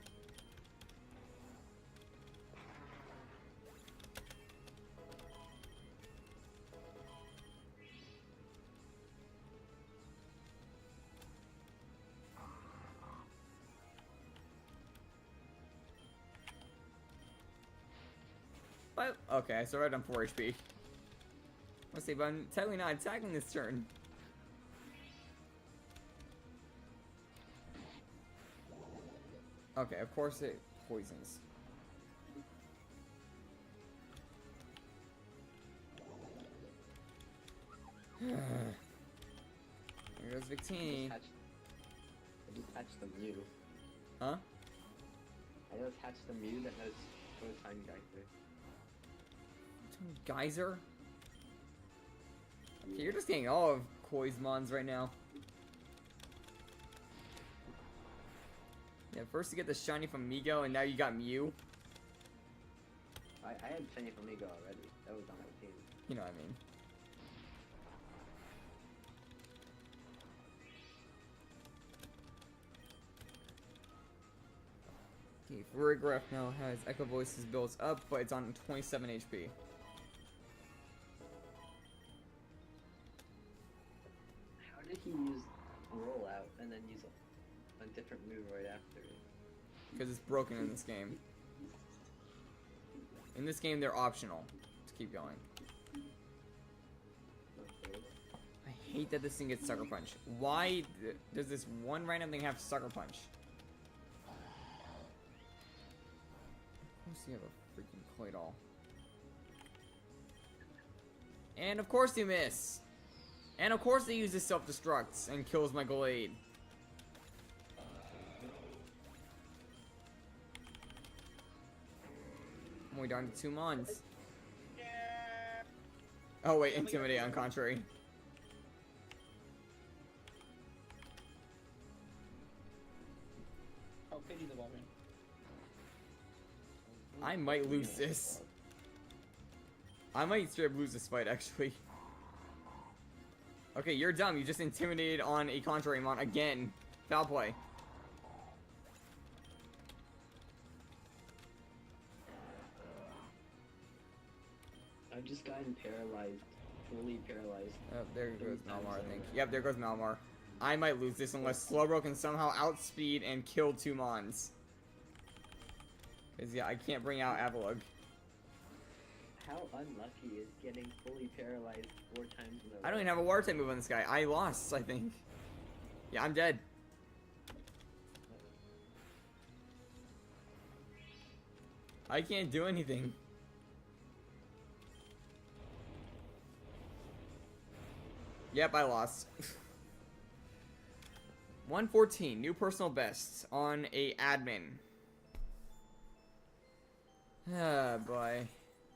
But, okay, I survived on 4 HP. Let's see, but I'm technically not attacking this turn. Okay, of course it poisons. There goes Victini. I just hatched the Mew. Huh? I just hatched the Mew that has Photon Geyser. Geyser? Okay, you're just getting all of Koi's mons right now. Yeah, first you get the shiny from Migo, and now you got Mew. I had Shiny Flamingo already. That was on my team. You know what I mean. Okay, Furigraph now has Echo Voices built up, but it's on 27 HP. How did he use Roll Out and then use a different move right after it? Because it's broken in this game. In this game, they're optional to keep going. Okay. I hate that this thing gets Sucker Punch. Why does this one random thing have Sucker Punch? Of course you have a freaking Claydol. And of course you miss! And of course he uses self-destructs and kills my Glade. I'm only down to 2 mons. Oh wait, Intimidate on contrary. oh, pity the ball man. I might lose this. I might straight up lose this fight, actually. Okay, you're dumb. You just intimidated on a contrary mon again. Foul play. I've just gotten paralyzed. Fully paralyzed. Oh, there goes Malmar, I think. Yep, there goes Malmar. I might lose this unless Slowbro can somehow outspeed and kill 2 mons. Because, yeah, I can't bring out Avalugg. How unlucky is getting fully paralyzed 4 times in a row? I don't even have a water type move on this guy. I lost, I think. Yeah, I'm dead. I can't do anything. Yep, I lost. 114, new personal best on a admin. Ah, boy.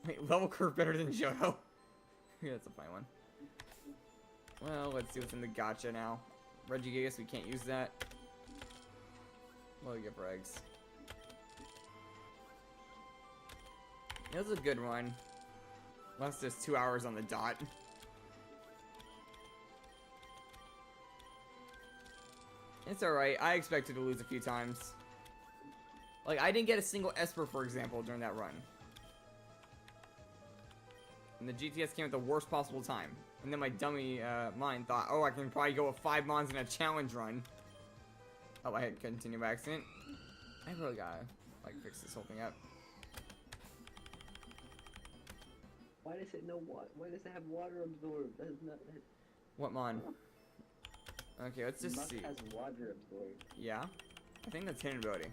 Wait, level curve better than Johto. Yeah, that's a fine one. Well, let's see what's in the gacha now. Regigigas, we can't use that. What do we get for eggs? It was a good run. Less just 2 hours on the dot. It's alright. I expected to lose a few times. Like, I didn't get a single Esper, for example, during that run. And the GTS came at the worst possible time. And then my dummy mind thought, oh, I can probably go with 5 Mons in a challenge run. Oh, I had continued by accident. I really gotta, like, fix this whole thing up. Why does it know what? Why does it have water absorb? That is not. That... What Mon? Okay, let's just Muck see. has water absorbed. Yeah? I think that's hidden ability.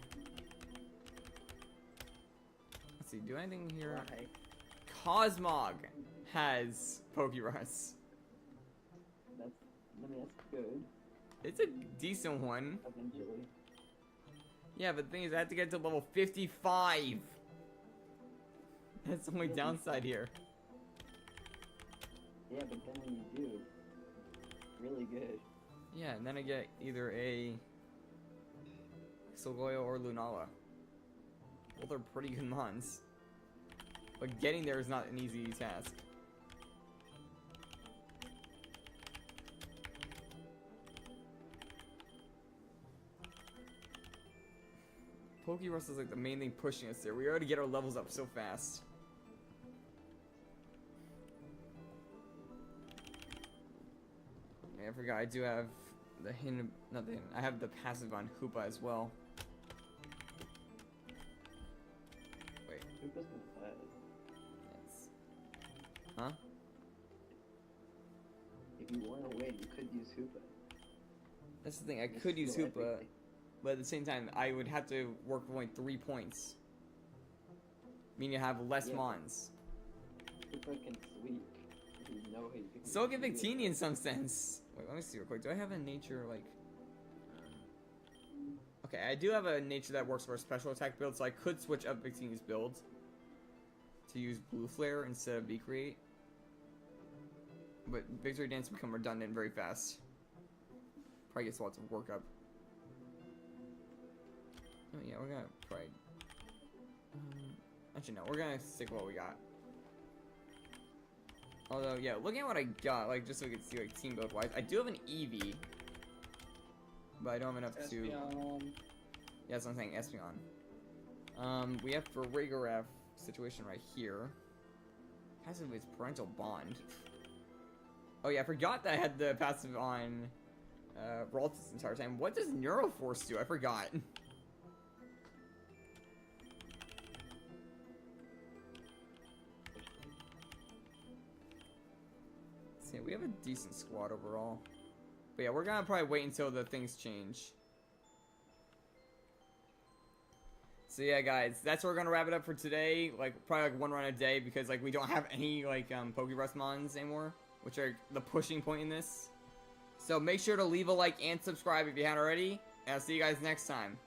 Let's see, do anything here? Why? Cosmog has Pokerus. That's good. It's a decent one. Eventually. Yeah, but the thing is, I have to get to level 55. That's the only downside here. Yeah, but then when you do, really good. Yeah, and then I get either a Solgoyo or Lunala. Both are pretty good mons. But getting there is not an easy task. Pokerus is like the main thing pushing us there. We already get our levels up so fast. I forgot I do have the hidden, not the hidden, I have the passive on Hoopa as well. Wait. Hoopa's not bad. Yes. Huh? If you want to win, you could use Hoopa. That's the thing, I It's could use still Hoopa, everything. but at the same time, I would have to work for only 3 points. Meaning I have less Yeah. Mons. Hoopa can sweep. You know he can So can sweep. Victini in some sense. Wait, let me see real quick. Do I have a nature, like... Okay, I do have a nature that works for a special attack build, so I could switch up Victini's build to use Blue Flare instead of V-Create. But Victory Dance become redundant very fast. Probably gets lots of work up. Oh yeah, we're gonna probably... actually no, we're gonna stick with what we got. Although, yeah, looking at what I got, like, just so we can see, like, team build-wise, I do have an Eevee. But I don't have enough to... Yeah, that's what I'm saying, Espeon. We have for Rigoref situation right here. Passive is Parental Bond. Oh yeah, I forgot that I had the passive on Ralts this entire time. What does Neuroforce do? I forgot. See, we have a decent squad overall. But yeah, we're gonna probably wait until the things change. So yeah, guys, that's where we're gonna wrap it up for today. Like, probably like 1 run a day because like we don't have any like Pokerus Mons anymore, which are the pushing point in this. So make sure to leave a like and subscribe if you haven't already. And I'll see you guys next time.